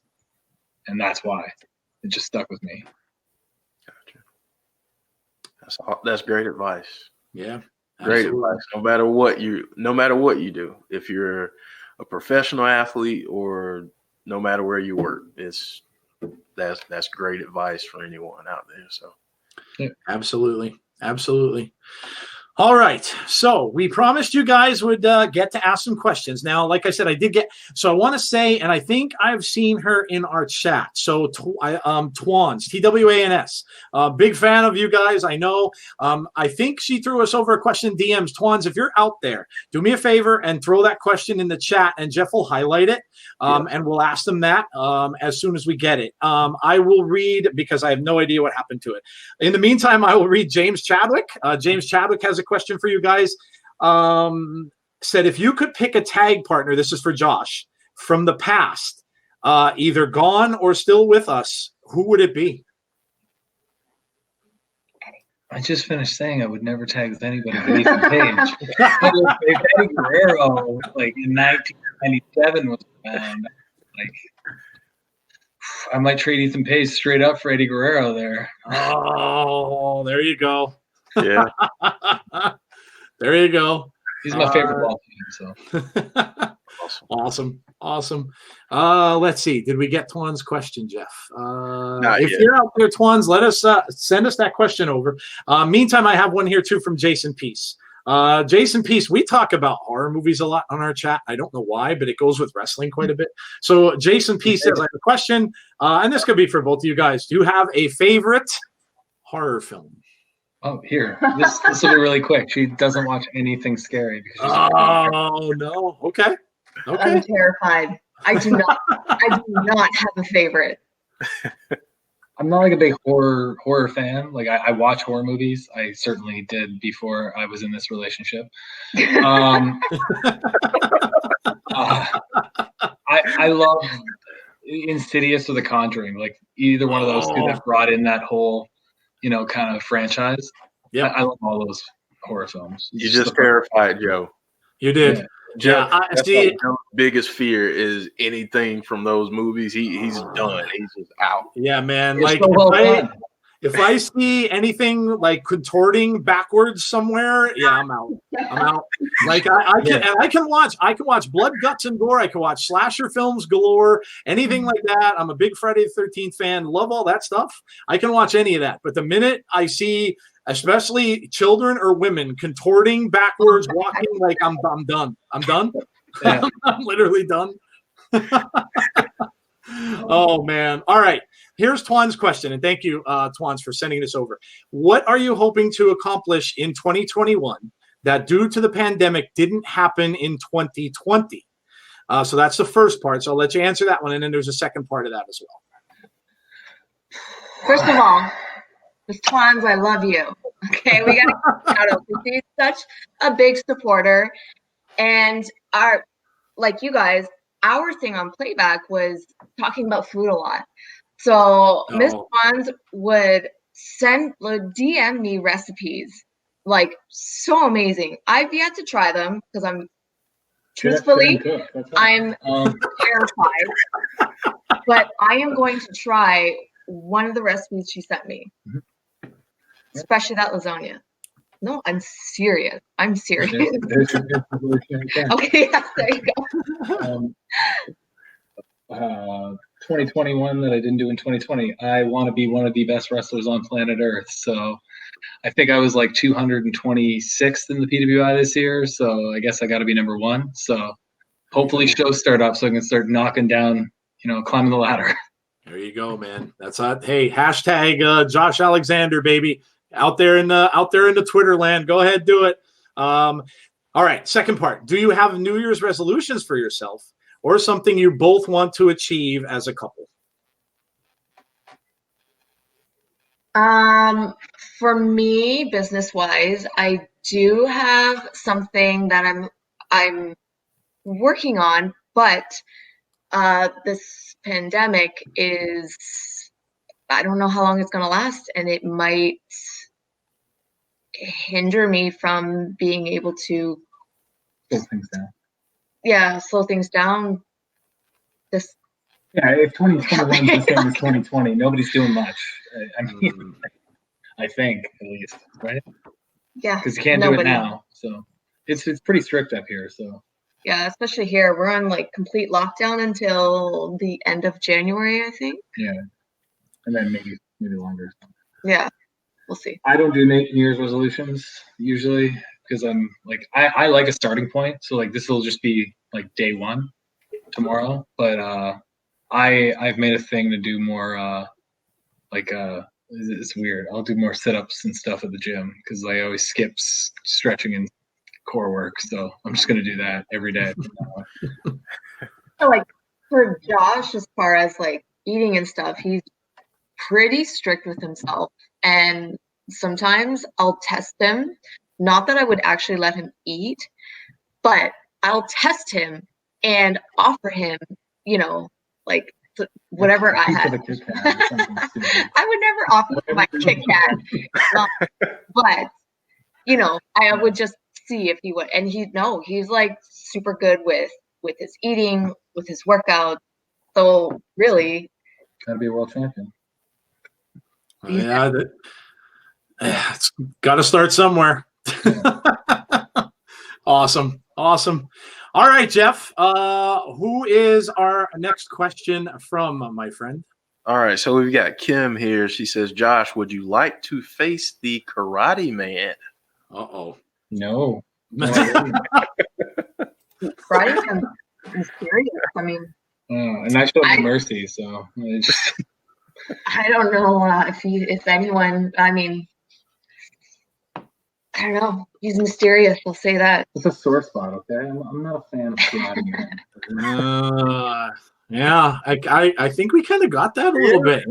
Speaker 4: And that's why it just stuck with me.
Speaker 3: Gotcha. That's great advice.
Speaker 2: Yeah.
Speaker 3: Great advice. No matter what you do, if you're a professional athlete or no matter where you work, that's great advice for anyone out there. So
Speaker 2: yeah. Absolutely. All right. So we promised you guys would get to ask some questions. Now, like I said, I want to say, and I think I've seen her in our chat. So Twans, Twans, big fan of you guys. I know. I think she threw us over a question in DMs. Twans, if you're out there, do me a favor and throw that question in the chat, and Jeff will highlight it. And we'll ask them that as soon as we get it. I will read, because I have no idea what happened to it. In the meantime, I will read James Chadwick. James Chadwick has a question for you guys. Said, if you could pick a tag partner, this is for Josh, from the past, either gone or still with us, who would it be?
Speaker 4: I just finished saying I would never tag with anybody but Ethan Page. Eddie Guerrero, like in 1997, was around. Like, I might trade Ethan Pace straight up for Eddie Guerrero there.
Speaker 2: Oh, there you go.
Speaker 3: Yeah.
Speaker 2: There you go.
Speaker 4: He's my favorite ball team.
Speaker 2: So awesome. Let's see. Did we get Twan's question, Jeff? If
Speaker 3: yet.
Speaker 2: you're out there, Twans, let us send us that question over. Meantime, I have one here too from Jason Peace. Jason Peace, we talk about horror movies a lot on our chat. I don't know why, but it goes with wrestling quite a bit. So Jason Peace says, I have a question, and this could be for both of you guys. Do you have a favorite horror film?
Speaker 4: Oh, here. This will be really quick. She doesn't watch anything scary.
Speaker 2: Oh, no. Okay.
Speaker 5: I'm terrified. I do not have a favorite.
Speaker 4: I'm not like a big horror fan. Like I watch horror movies. I certainly did before I was in this relationship. I love Insidious or The Conjuring. Like either one of those two that brought in that whole, kind of franchise. Yeah, I love all those horror films.
Speaker 3: You just terrified Joe.
Speaker 2: You did.
Speaker 3: Yeah, that's like Joe's biggest fear is anything from those movies. He's done. He's just out.
Speaker 2: Yeah, man.
Speaker 4: It's
Speaker 2: like
Speaker 4: so
Speaker 2: if I see anything like contorting backwards somewhere, yeah, I'm out. Like I can watch blood, guts, and gore. I can watch slasher films galore, anything like that. I'm a big Friday the 13th fan. Love all that stuff. I can watch any of that. But the minute I see, especially children or women contorting backwards, walking, like I'm done. I'm done. Yeah. I'm literally done. Oh man. All right. Here's Twan's question, and thank you, Twans, for sending this over. What are you hoping to accomplish in 2021 that due to the pandemic didn't happen in 2020? So that's the first part. So I'll let you answer that one, and then there's a second part of that as well.
Speaker 5: First of all, Ms. Twans, I love you. Okay, we got to shout out because he's such a big supporter, and like you guys, our thing on playback was talking about food a lot. So Miss Twans would DM me recipes, like so amazing. I've yet to try them because I'm terrified. But I am going to try one of the recipes she sent me, especially that lasagna. No, I'm serious. Okay, yeah, there you go.
Speaker 4: 2021 that I didn't do in 2020. I want to be one of the best wrestlers on planet Earth. So I think I was like 226th in the PWI this year. So I guess I got to be number one. So hopefully shows start up so I can start knocking down, climbing the ladder.
Speaker 2: There you go, man. That's hey, hashtag Josh Alexander, baby. Out there in the Twitter land. Go ahead, do it. All right. Second part. Do you have New Year's resolutions for yourself or something you both want to achieve as a couple?
Speaker 5: For me, business-wise, I do have something that I'm working on, but this pandemic is, I don't know how long it's going to last, and it might hinder me from being able to
Speaker 4: slow things down.
Speaker 5: Yeah, slow things down.
Speaker 4: If 2021 is the same as 2020, nobody's doing much. I mean, I think at least, right?
Speaker 5: Yeah,
Speaker 4: because you can't do it now, so it's pretty strict up here. So
Speaker 5: yeah, especially here, we're on like complete lockdown until the end of January, I think.
Speaker 4: Yeah, and then maybe longer.
Speaker 5: Yeah, we'll see.
Speaker 4: I don't do New Year's resolutions usually because I'm like I like a starting point. So like this will just be like day one tomorrow, but I've made a thing to do more it's weird. I'll do more sit-ups and stuff at the gym because I always skip stretching and core work. So I'm just gonna do that every day.
Speaker 5: So like for Josh, as far as like eating and stuff, he's pretty strict with himself, and sometimes I'll test him. Not that I would actually let him eat, but I'll test him and offer him, like whatever I had. I would never offer my Kit Kat, but I would just see if he would. And he's like super good with his eating, with his workout. So really,
Speaker 4: Got to be a world champion.
Speaker 2: Yeah, it's got to start somewhere. Awesome. All right, Jeff. Who is our next question from, my friend?
Speaker 3: All right, so we've got Kim here. She says, Josh, would you like to face the Karate Man?
Speaker 2: Uh-oh.
Speaker 4: No.
Speaker 5: Right? I'm serious. I mean,
Speaker 4: And I showed him mercy, so it just...
Speaker 5: I don't know if anyone. I mean, I don't know. He's mysterious. We'll say that.
Speaker 4: It's a sore spot, okay? I'm not a fan of Karate Man.
Speaker 2: Yeah, I think we kind of got that a little bit.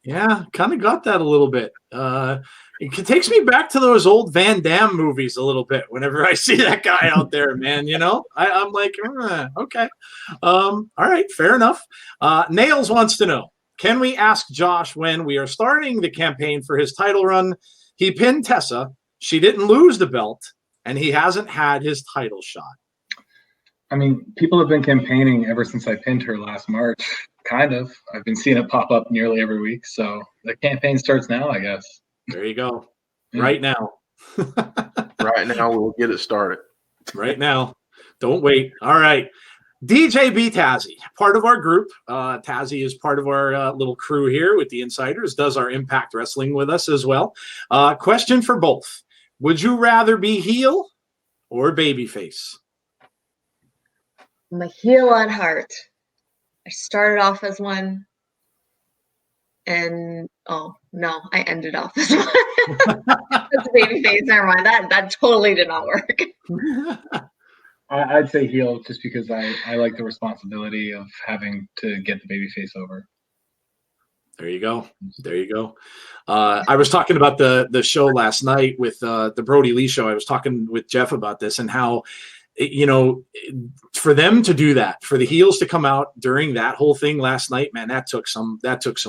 Speaker 2: Yeah, kind of got that a little bit. It takes me back to those old Van Damme movies a little bit. Whenever I see that guy out there, man, I'm like, okay, all right, fair enough. Nails wants to know: can we ask Josh when we are starting the campaign for his title run? He pinned Tessa. She didn't lose the belt, and he hasn't had his title shot.
Speaker 4: I mean, people have been campaigning ever since I pinned her last March. Kind of. I've been seeing it pop up nearly every week. So the campaign starts now, I guess.
Speaker 2: There you go. Yeah. Right now.
Speaker 3: Right now, we'll get it started.
Speaker 2: Right now. Don't wait. All right. DJ B. Tazzy, part of our group. Tazzy is part of our little crew here with the Insiders, does our Impact Wrestling with us as well. Question for both. Would you rather be heel or babyface?
Speaker 5: I'm a heel at heart. I started off as one, and I ended off as one. That's a babyface. Never mind. That totally did not work.
Speaker 4: I'd say heel just because I like the responsibility of having to get the babyface over.
Speaker 2: There you go. I was talking about the show last night with the Brodie Lee show. I was talking with Jeff about this and how, for them to do that, for the heels to come out during that whole thing last night, man, that took some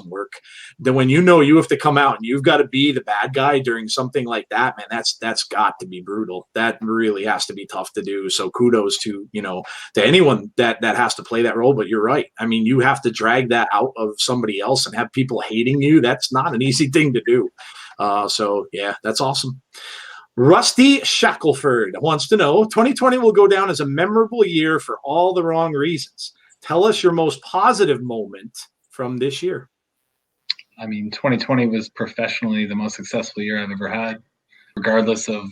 Speaker 2: work. Then when you have to come out and you've got to be the bad guy during something like that, man, that's got to be brutal. That really has to be tough to do. So kudos to anyone that has to play that role. But you're right. I mean, you have to drag that out of somebody else and have people hating you. That's not an easy thing to do. So yeah, that's awesome. Rusty Shackelford wants to know, 2020 will go down as a memorable year for all the wrong reasons. Tell us your most positive moment from this year.
Speaker 4: I mean, 2020 was professionally the most successful year I've ever had, regardless of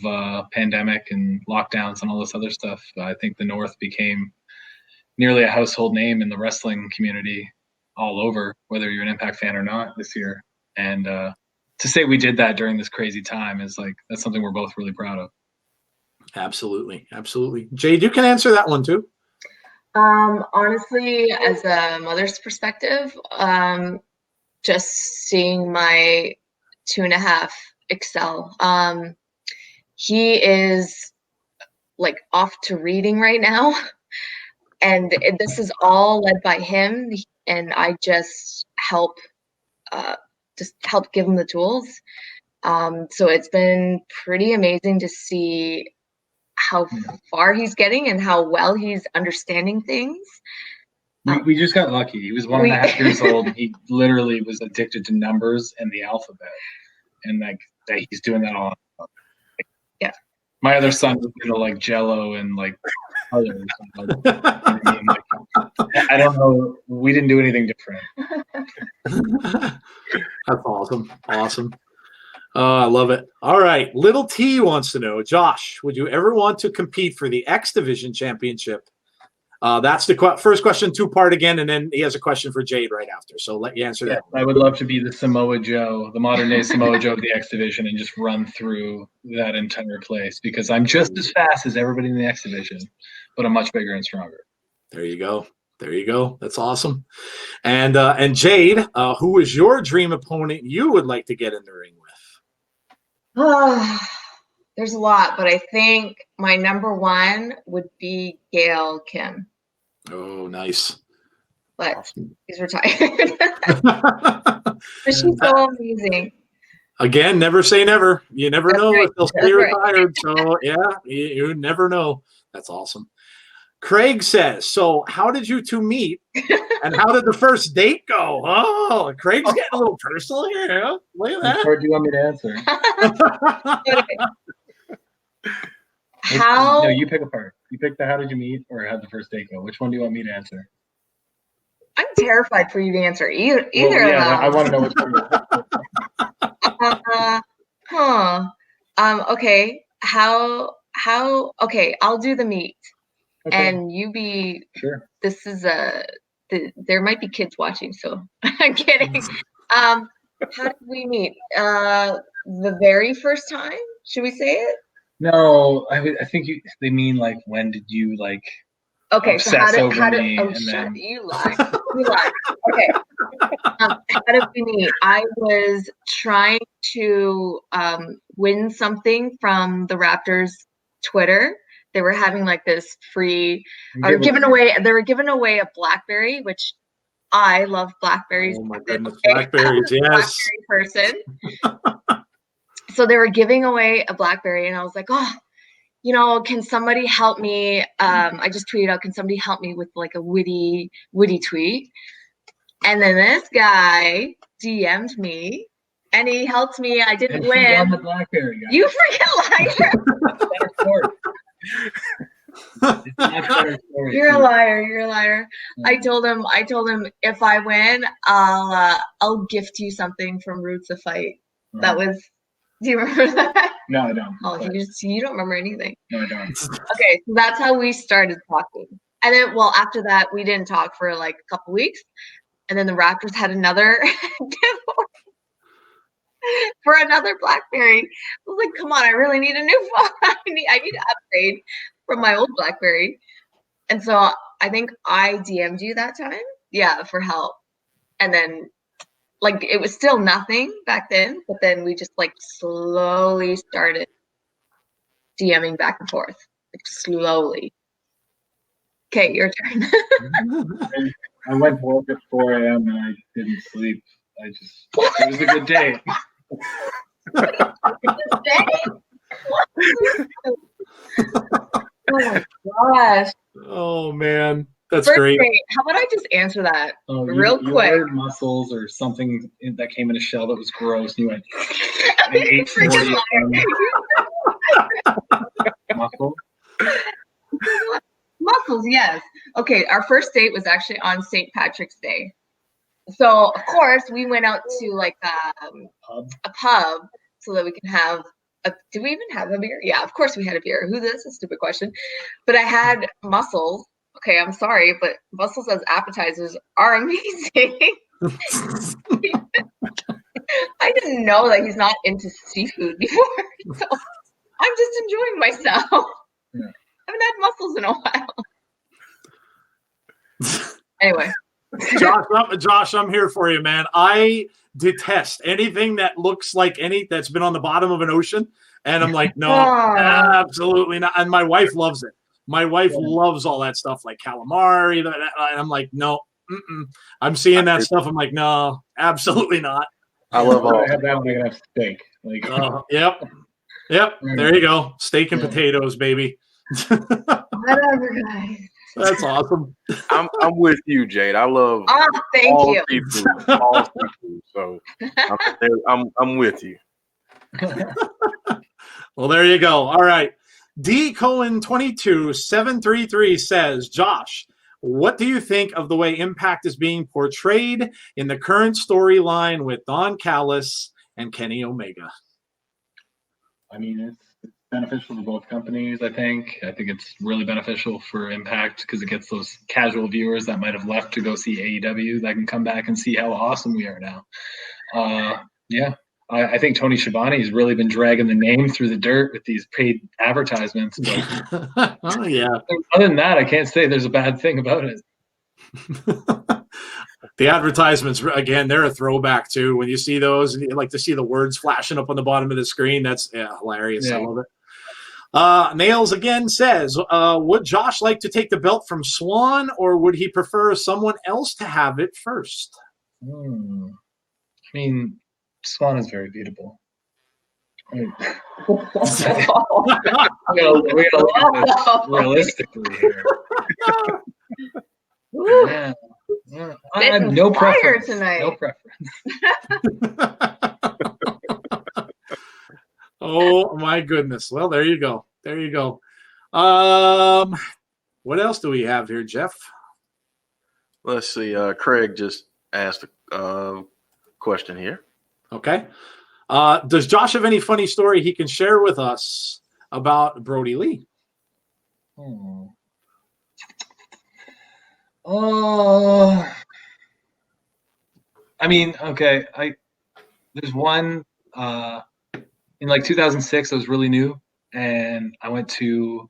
Speaker 4: pandemic and lockdowns and all this other stuff. I think the North became nearly a household name in the wrestling community all over, whether you're an Impact fan or not this year. And to say we did that during this crazy time is that's something we're both really proud of.
Speaker 2: Absolutely. Jade, you can answer that one too.
Speaker 5: Honestly, as a mother's perspective, just seeing my 2.5 excel. He is off to reading right now, and this is all led by him, and I just help give him the tools. So it's been pretty amazing to see how far he's getting and how well he's understanding things.
Speaker 4: We just got lucky. He was 1.5 years old. And he literally was addicted to numbers and the alphabet, and that he's doing that all.
Speaker 5: Yeah.
Speaker 4: My other son was into Jello and others. I don't know. We didn't do anything different.
Speaker 2: That's awesome. I love it. All right. Little T wants to know, Josh, would you ever want to compete for the X Division Championship? That's the first question, 2-part again, and then he has a question for Jade right after. So let you answer that.
Speaker 4: I would love to be the Samoa Joe, the modern day Samoa Joe of the X Division, and just run through that entire place because I'm just as fast as everybody in the X Division, but I'm much bigger and stronger. There you go.
Speaker 2: That's awesome. And Jade, who is your dream opponent you would like to get in the ring with?
Speaker 5: There's a lot, but I think my number one would be Gail Kim.
Speaker 2: Oh, nice.
Speaker 5: But he's retired. But she's so amazing.
Speaker 2: Again, never say never. You never know if they'll stay
Speaker 5: Right.
Speaker 2: retired. So, yeah, you never know. That's awesome. Craig says, so how did you two meet and how did the first date go? Oh, Craig's getting a little personal here. Huh? Look at
Speaker 4: Which
Speaker 2: that.
Speaker 4: part do you want me to answer?
Speaker 5: How?
Speaker 4: No, you pick a part. You pick the how did you meet or how did the first date go? Which one do you want me to answer?
Speaker 5: I'm terrified for you to answer either
Speaker 4: Well,
Speaker 5: of
Speaker 4: yeah,
Speaker 5: them.
Speaker 4: I want to know which one.
Speaker 5: Okay. Okay, I'll do the meet.
Speaker 4: Okay.
Speaker 5: And you be
Speaker 4: Sure.
Speaker 5: This is there might be kids watching, so I'm kidding. How did we meet? The very first time? Should we say it?
Speaker 4: No, I think they mean like when did you like
Speaker 5: Okay, so how did
Speaker 4: me
Speaker 5: oh
Speaker 4: and
Speaker 5: shut
Speaker 4: then
Speaker 5: you lie. You lie. Okay. How did we meet? I was trying to win something from the Raptors Twitter. They were having like this free they were giving away a blackberry, which I love blackberries.
Speaker 2: Oh my goodness, blackberries, yes.
Speaker 5: Blackberry person. So they were giving away a blackberry and I was like, oh, you know, can somebody help me? I just tweeted out, can somebody help me with like a witty tweet? And then this guy DM'd me and he helped me. I didn't
Speaker 4: and
Speaker 5: win.
Speaker 4: won the blackberry guy.
Speaker 5: You freaking liar. You're a liar.
Speaker 4: Yeah.
Speaker 5: I told him if I win, I'll gift you something from Roots of Fight.
Speaker 4: Right.
Speaker 5: That was. Do you remember that?
Speaker 4: No, I don't.
Speaker 5: Oh, you don't remember anything.
Speaker 4: No, I don't.
Speaker 5: Okay, so that's how we started talking. And then, well, after that, we didn't talk for like a couple weeks. And then the Raptors had another giveaway for another BlackBerry. I was like, come on, I really need a new phone. I need to upgrade from my old BlackBerry. And so I think I DM'd you that time. Yeah, for help. And then like it was still nothing back then, but then we just like slowly started DMing back and forth. Like slowly. Okay, your turn.
Speaker 4: I went to work at 4 a.m. and I didn't sleep. It was a good day.
Speaker 5: Oh my gosh.
Speaker 2: Oh man, that's
Speaker 5: First
Speaker 2: great.
Speaker 5: date. How about I just answer that
Speaker 4: real
Speaker 5: quick?
Speaker 4: You ordered mussels or something that came in a shell that was gross, and you went and ate 40 of them. Mussels?
Speaker 5: Mussels, yes. Okay, our first date was actually on St. Patrick's Day. So, of course, we went out to like a pub so that we can have did we even have a beer? Yeah, of course we had a beer. That's a stupid question. But I had mussels. Okay, I'm sorry, but mussels as appetizers are amazing. I didn't know that he's not into seafood before. So I'm just enjoying myself.
Speaker 4: Yeah.
Speaker 5: I haven't had mussels in a while. Anyway.
Speaker 2: Josh, I'm here for you, man. I detest anything that looks like that's been on the bottom of an ocean. And I'm like, no, absolutely not. And my wife loves it. My wife loves all that stuff like calamari. And I'm like, no, I'm seeing that stuff. I'm like, no, absolutely not.
Speaker 3: I love all.
Speaker 4: I have that when I can have steak. Like,
Speaker 2: yep. There you go. Steak and potatoes, baby.
Speaker 5: Whatever, guys.
Speaker 2: That's awesome.
Speaker 3: I'm with you, Jade. I love
Speaker 5: thank you.
Speaker 3: Seafood, all seafood. So I'm with you.
Speaker 2: Well, there you go. All right. D Cohen 22733 says, Josh, what do you think of the way Impact is being portrayed in the current storyline with Don Callis and Kenny Omega?
Speaker 4: I mean, it's beneficial for both companies, I think. I think it's really beneficial for Impact because it gets those casual viewers that might have left to go see AEW that can come back and see how awesome we are now. I think Tony Schiavone has really been dragging the name through the dirt with these paid advertisements. But
Speaker 2: oh, yeah.
Speaker 4: Other than that, I can't say there's a bad thing about it.
Speaker 2: The advertisements, again, they're a throwback too. When you see those, and you like to see the words flashing up on the bottom of the screen, that's hilarious. Yeah. I love it. Nails again says, would Josh like to take the belt from Swan, or would he prefer someone else to have it first?
Speaker 4: I mean, Swan is very beautiful. We gotta look at this realistically here.
Speaker 5: Woo.
Speaker 4: Yeah. I have no
Speaker 5: Fire
Speaker 4: preference
Speaker 5: tonight.
Speaker 4: No preference.
Speaker 2: Oh my goodness. Well, there you go. There you go. What else do we have here, Jeff?
Speaker 3: Let's see. Craig just asked a question here.
Speaker 2: Okay. Does Josh have any funny story he can share with us about Brodie Lee?
Speaker 4: Oh, I mean, okay. There's one in like 2006. I was really new, and I went to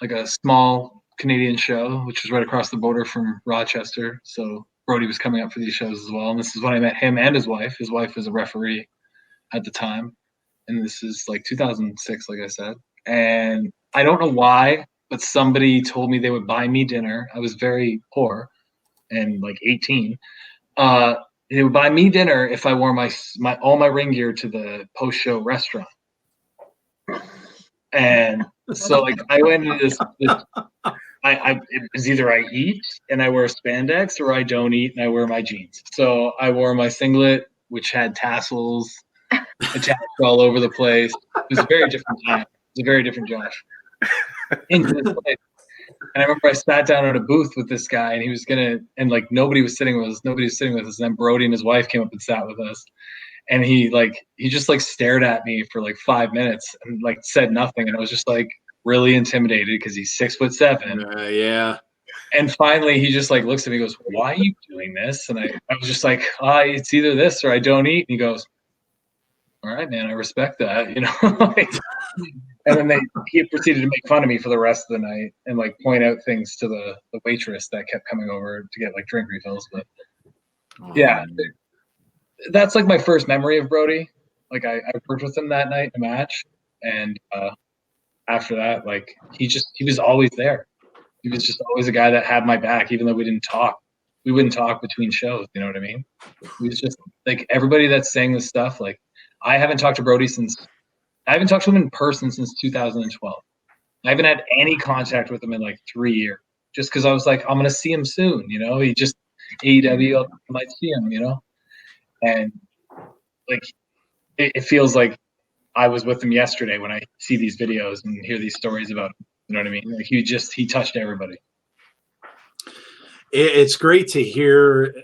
Speaker 4: like a small Canadian show, which was right across the border from Rochester. So Brodie was coming up for these shows as well. And this is when I met him and his wife. His wife was a referee at the time. And this is like 2006, like I said. And I don't know why, but somebody told me they would buy me dinner. I was very poor and like 18. They would buy me dinner if I wore my all my ring gear to the post-show restaurant. And so like I went into this it was either I eat and I wear spandex or I don't eat and I wear my jeans. So I wore my singlet, which had tassels attached all over the place. It was a very different time. It was a very different Josh. Into this place. And I remember I sat down at a booth with this guy and he was and like nobody was sitting with us. Nobody was sitting with us. And then Brodie and his wife came up and sat with us. And he just like stared at me for like 5 minutes and like said nothing. And I was just like really intimidated because he's 6'7".
Speaker 2: Yeah.
Speaker 4: And finally he just like looks at me and goes, "Why are you doing this?" And I was just like, it's either this or I don't eat. And he goes, "All right, man, I respect that," you know. And then he proceeded to make fun of me for the rest of the night and like point out things to the waitress that kept coming over to get like drink refills. But yeah. That's like my first memory of Brodie. Like I worked with him that night in a match, and after that, like he was always there. He was just always a guy that had my back, even though we didn't talk. We wouldn't talk between shows. You know what I mean? He was just like everybody that's saying this stuff. Like I haven't talked to Brodie I haven't talked to him in person since 2012. I haven't had any contact with him in like 3 years, just because I was like, I'm gonna see him soon. You know, he just AEW, I might see him. You know. And like it feels like I was with him yesterday when I see these videos and hear these stories about him. You know what I mean? Like he touched everybody.
Speaker 2: It's great to hear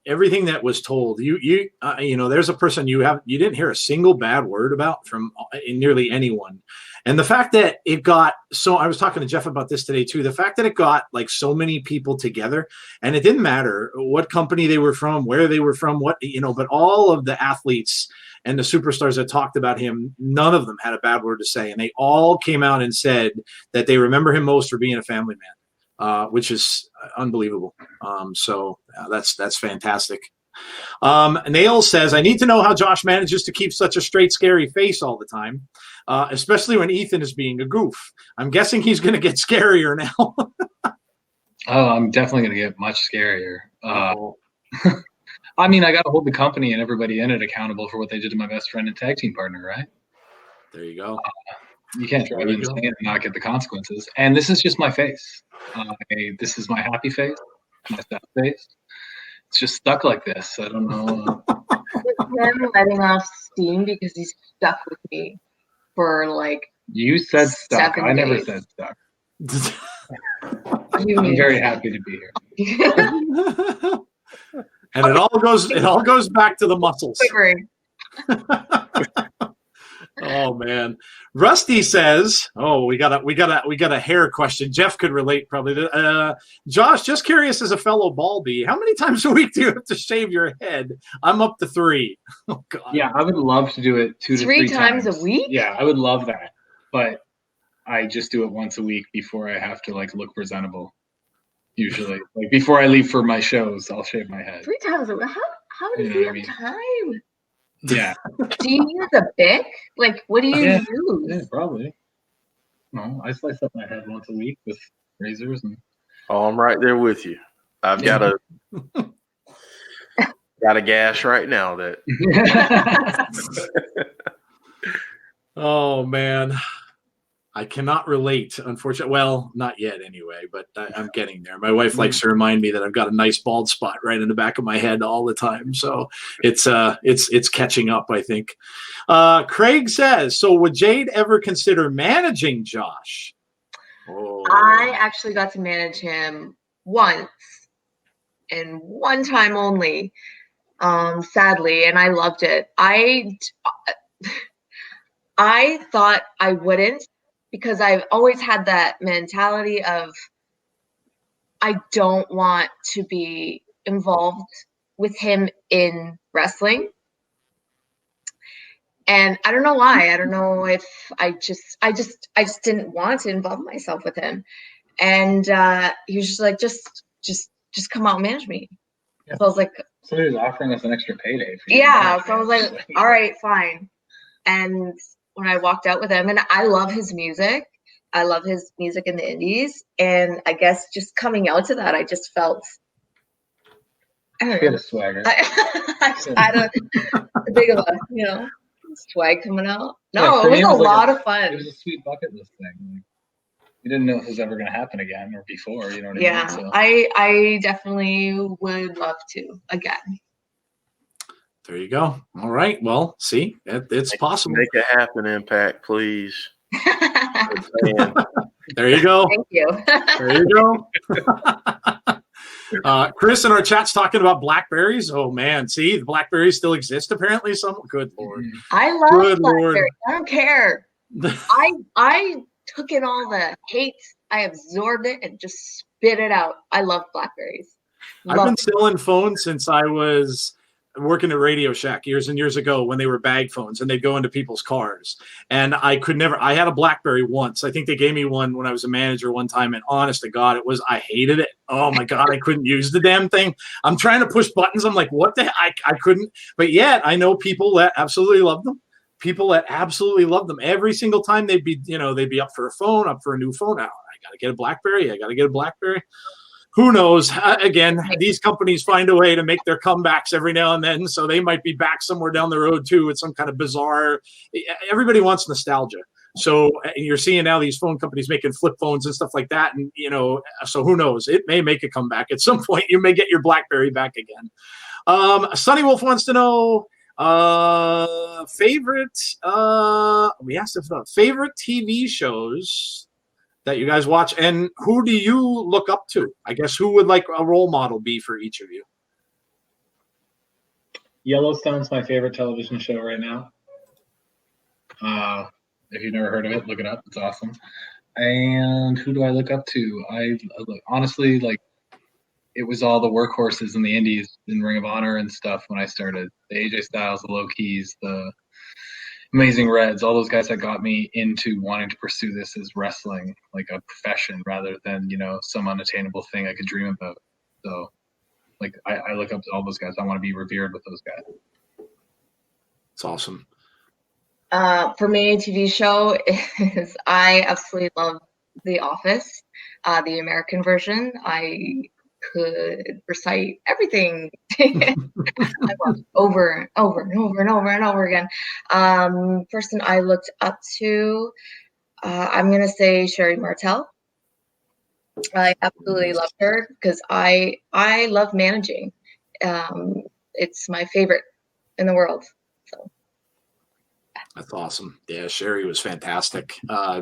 Speaker 2: everything that was told. You know, there's a person you didn't hear a single bad word about from nearly anyone. And the fact that it got I was talking to Jeff about this today too. The fact that it got like so many people together, and it didn't matter what company they were from, where they were from, but all of the athletes and the superstars that talked about him, none of them had a bad word to say. And they all came out and said that they remember him most for being a family man, which is unbelievable. So that's fantastic. Nail says, I need to know how Josh manages to keep such a straight, scary face all the time, especially when Ethan is being a goof. I'm guessing he's going to get scarier now.
Speaker 4: I'm definitely going to get much scarier. I mean, I got to hold the company and everybody in it accountable for what they did to my best friend and tag team partner, right?
Speaker 2: There you go.
Speaker 4: You can't drive me insane and not get the consequences. And this is just my face. This is my happy face, my sad face. It's just stuck like this. I don't know.
Speaker 5: Him letting off steam because he's stuck with me for like.
Speaker 4: You said stuck. I never
Speaker 5: days.
Speaker 4: said stuck.
Speaker 5: I'm
Speaker 4: I'm very happy to be here.
Speaker 2: And it all goes back to the muscles. Oh man. Rusty says, we got a hair question. Jeff could relate probably to Josh, just curious as a fellow Balby, how many times a week do you have to shave your head? I'm up to 3. Oh god.
Speaker 4: Yeah, I would love to do it 2 to 3 times
Speaker 5: a week.
Speaker 4: Yeah, I would love that. But I just do it once a week before I have to like look presentable. Usually. Like before I leave for my shows, I'll shave my head.
Speaker 5: 3 times a week. How does he have time?
Speaker 4: Yeah.
Speaker 5: Do you use a Bic? Like, what do you use?
Speaker 4: Yeah, probably. No, I slice up my head once a week with razors and.
Speaker 3: Oh, I'm right there with you. I've got a gash right now that.
Speaker 2: Oh man. I cannot relate, unfortunately. Well, not yet anyway, but I'm getting there. My wife likes to remind me that I've got a nice bald spot right in the back of my head all the time. So it's catching up, I think. Craig says, so would Jade ever consider managing Josh? Oh.
Speaker 5: I actually got to manage him once and one time only, sadly, and I loved it. I thought I wouldn't, because I've always had that mentality of I don't want to be involved with him in wrestling. And I don't know why. I don't know if I just didn't want to involve myself with him. And he was just like, just come out and manage me.
Speaker 4: Yeah.
Speaker 5: So I was like,
Speaker 4: so he was offering us an extra payday for you.
Speaker 5: Yeah. So I was like, all right, fine. And when I walked out with him, and I love his music. I love his music in the indies. And I guess just coming out to that, I just felt, I don't know.
Speaker 4: He had a swagger.
Speaker 5: I had a big of a, swag coming out. No,
Speaker 4: Yeah,
Speaker 5: it was a lot of fun.
Speaker 4: It was a sweet bucket list thing. Like, you didn't know if it was ever going to happen again or before, you know what I
Speaker 5: Yeah,
Speaker 4: mean? So.
Speaker 5: I definitely would love to again.
Speaker 2: There you go. All right. Well, see, it's possible.
Speaker 3: Make it happen, Impact, please.
Speaker 2: There you go.
Speaker 5: Thank you.
Speaker 2: There you go. Chris in our chat's talking about blackberries. Oh man, see, the blackberries still exist apparently. Some good Lord.
Speaker 5: I love
Speaker 2: Good
Speaker 5: blackberries.
Speaker 2: Lord.
Speaker 5: I don't care. I took in all the hate. I absorbed it and just spit it out. I love blackberries.
Speaker 2: I've been selling phones since I was working at Radio Shack years and years ago when they were bag phones and they'd go into people's cars. And I had a BlackBerry once. I think they gave me one when I was a manager one time. And honest to God, I hated it. Oh my God, I couldn't use the damn thing. I'm trying to push buttons. I'm like, what the heck? I couldn't. But yet I know people that absolutely love them. People that absolutely love them. Every single time they'd be up for a phone, up for a new phone. I got to get a BlackBerry. Who knows? Again, these companies find a way to make their comebacks every now and then. So they might be back somewhere down the road too with some kind of bizarre. Everybody wants nostalgia. So you're seeing now these phone companies making flip phones and stuff like that. And, so who knows? It may make a comeback at some point. You may get your BlackBerry back again. Sunny Wolf wants to know favorite TV shows that you guys watch, and who do you look up to? I guess who would like a role model be for each of you?
Speaker 4: Yellowstone's my favorite television show right now. If you've never heard of it, look it up. It's awesome. And who do I look up to? I honestly, like, it was all the workhorses in the indies in Ring of Honor and stuff when I started. The AJ Styles, the Low Keys, the Amazing Reds, all those guys that got me into wanting to pursue this as wrestling, like a profession rather than, some unattainable thing I could dream about. So, like, I look up to all those guys. I want to be revered with those guys.
Speaker 2: It's awesome.
Speaker 5: For me, a TV show is I absolutely love The Office, the American version. I could recite everything. I watched over and over and over and over and over again. Person I looked up to, I'm gonna say Sherry Martel. I absolutely love her because I love managing. It's my favorite in the world. So.
Speaker 2: That's awesome. Yeah, Sherry was fantastic.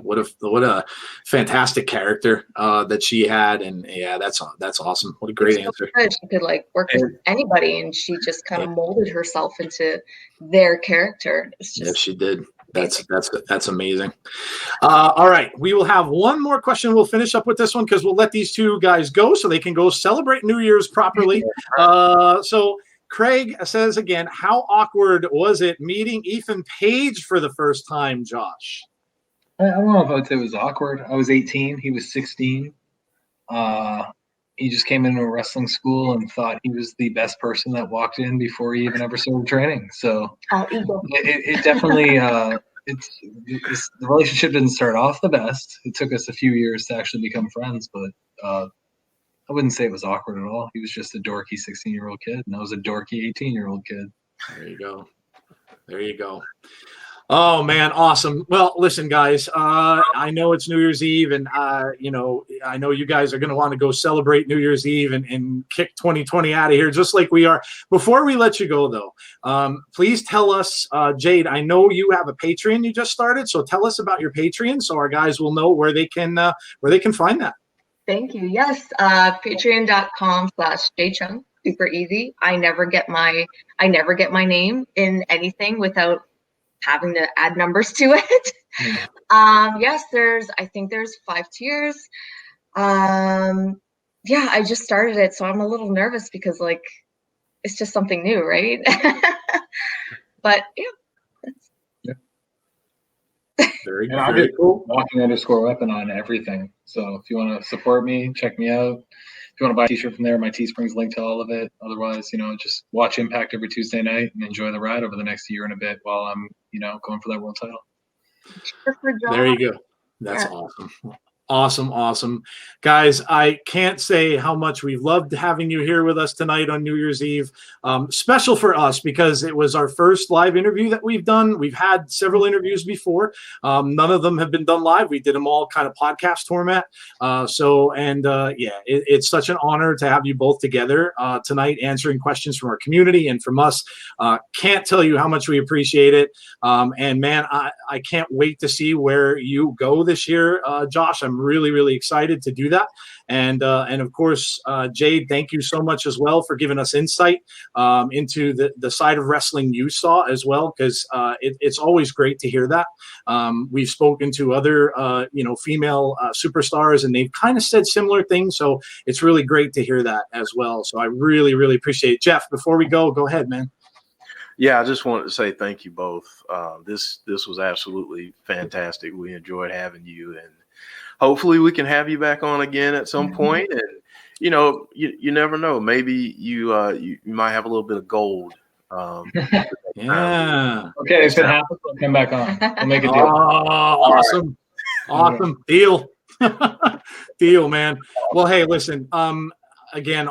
Speaker 2: What a fantastic character that she had, and yeah, that's awesome. What a great answer.
Speaker 5: She could work with anybody, and she just kind of molded herself into their character.
Speaker 2: Yes, she did. That's amazing. All right, we will have one more question. We'll finish up with this one because we'll let these two guys go so they can go celebrate New Year's properly. So. Craig says again, how awkward was it meeting Ethan Page for the first time, Josh?
Speaker 4: I don't know if I would say it was awkward. I was 18. He was 16. He just came into a wrestling school and thought he was the best person that walked in before he even ever started training. So it definitely the relationship didn't start off the best. It took us a few years to actually become friends, but I wouldn't say it was awkward at all. He was just a dorky 16-year-old kid, and I was a dorky 18-year-old kid.
Speaker 2: There you go. Oh man, awesome. Well, listen, guys, I know it's New Year's Eve, and you know, I know you guys are going to want to go celebrate New Year's Eve and kick 2020 out of here, just like we are. Before we let you go, though, please tell us, Jade. I know you have a Patreon you just started, so tell us about your Patreon, so our guys will know where they can find that.
Speaker 5: Thank you. Yes, patreon.com/Jade Chung. Super easy. I never get my name in anything without having to add numbers to it. Yes, I think there's 5 tiers. Yeah, I just started it, so I'm a little nervous because like it's just something new, right? But yeah.
Speaker 2: Very,
Speaker 4: And I'll
Speaker 2: very
Speaker 4: get
Speaker 2: cool.
Speaker 4: walking_weapon on everything. So if you want to support me, check me out. If you want to buy a t-shirt from there, my Teespring's linked to all of it. Otherwise, you know, just watch Impact every Tuesday night and enjoy the ride over the next year and a bit while I'm, you know, going for that world title.
Speaker 2: There you go. That's awesome. Awesome. Guys, I can't say how much we've loved having you here with us tonight on New Year's Eve. Special for us because it was our first live interview that we've done. We've had several interviews before. None of them have been done live. We did them all kind of podcast format. It's such an honor to have you both together tonight answering questions from our community and from us. Can't tell you how much we appreciate it. And man, I can't wait to see where you go this year, Josh. I'm really excited to do that, and of course, Jade, thank you so much as well for giving us insight into the side of wrestling you saw as well, because it's always great to hear that. We've spoken to other female superstars, and they've kind of said similar things, so it's really great to hear that as well. So I really appreciate it. Jeff, before we go ahead, man.
Speaker 3: Yeah, I just wanted to say thank you both. This was absolutely fantastic. We enjoyed having you, and hopefully we can have you back on again at some point. And you know, you never know. Maybe you might have a little bit of gold.
Speaker 2: Yeah.
Speaker 4: Okay, if it happens, I'll come back on. We'll make a deal.
Speaker 2: Oh, awesome deal. Deal, man. Well, hey, listen. Again,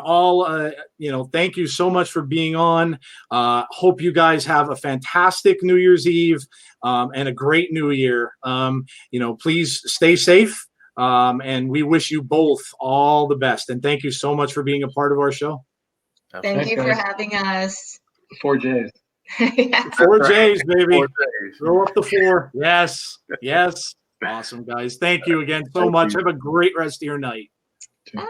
Speaker 2: thank you so much for being on. Hope you guys have a fantastic New Year's Eve and a great New Year. Please stay safe. And we wish you both all the best. And thank you so much for being a part of our show.
Speaker 5: Thank you for having us.
Speaker 4: 4 J's.
Speaker 2: 4 J's, baby.
Speaker 3: 4 J's.
Speaker 2: Throw up the 4. Yes. Awesome, guys. Thank you again so much. Have a great rest of your night.
Speaker 5: Bye.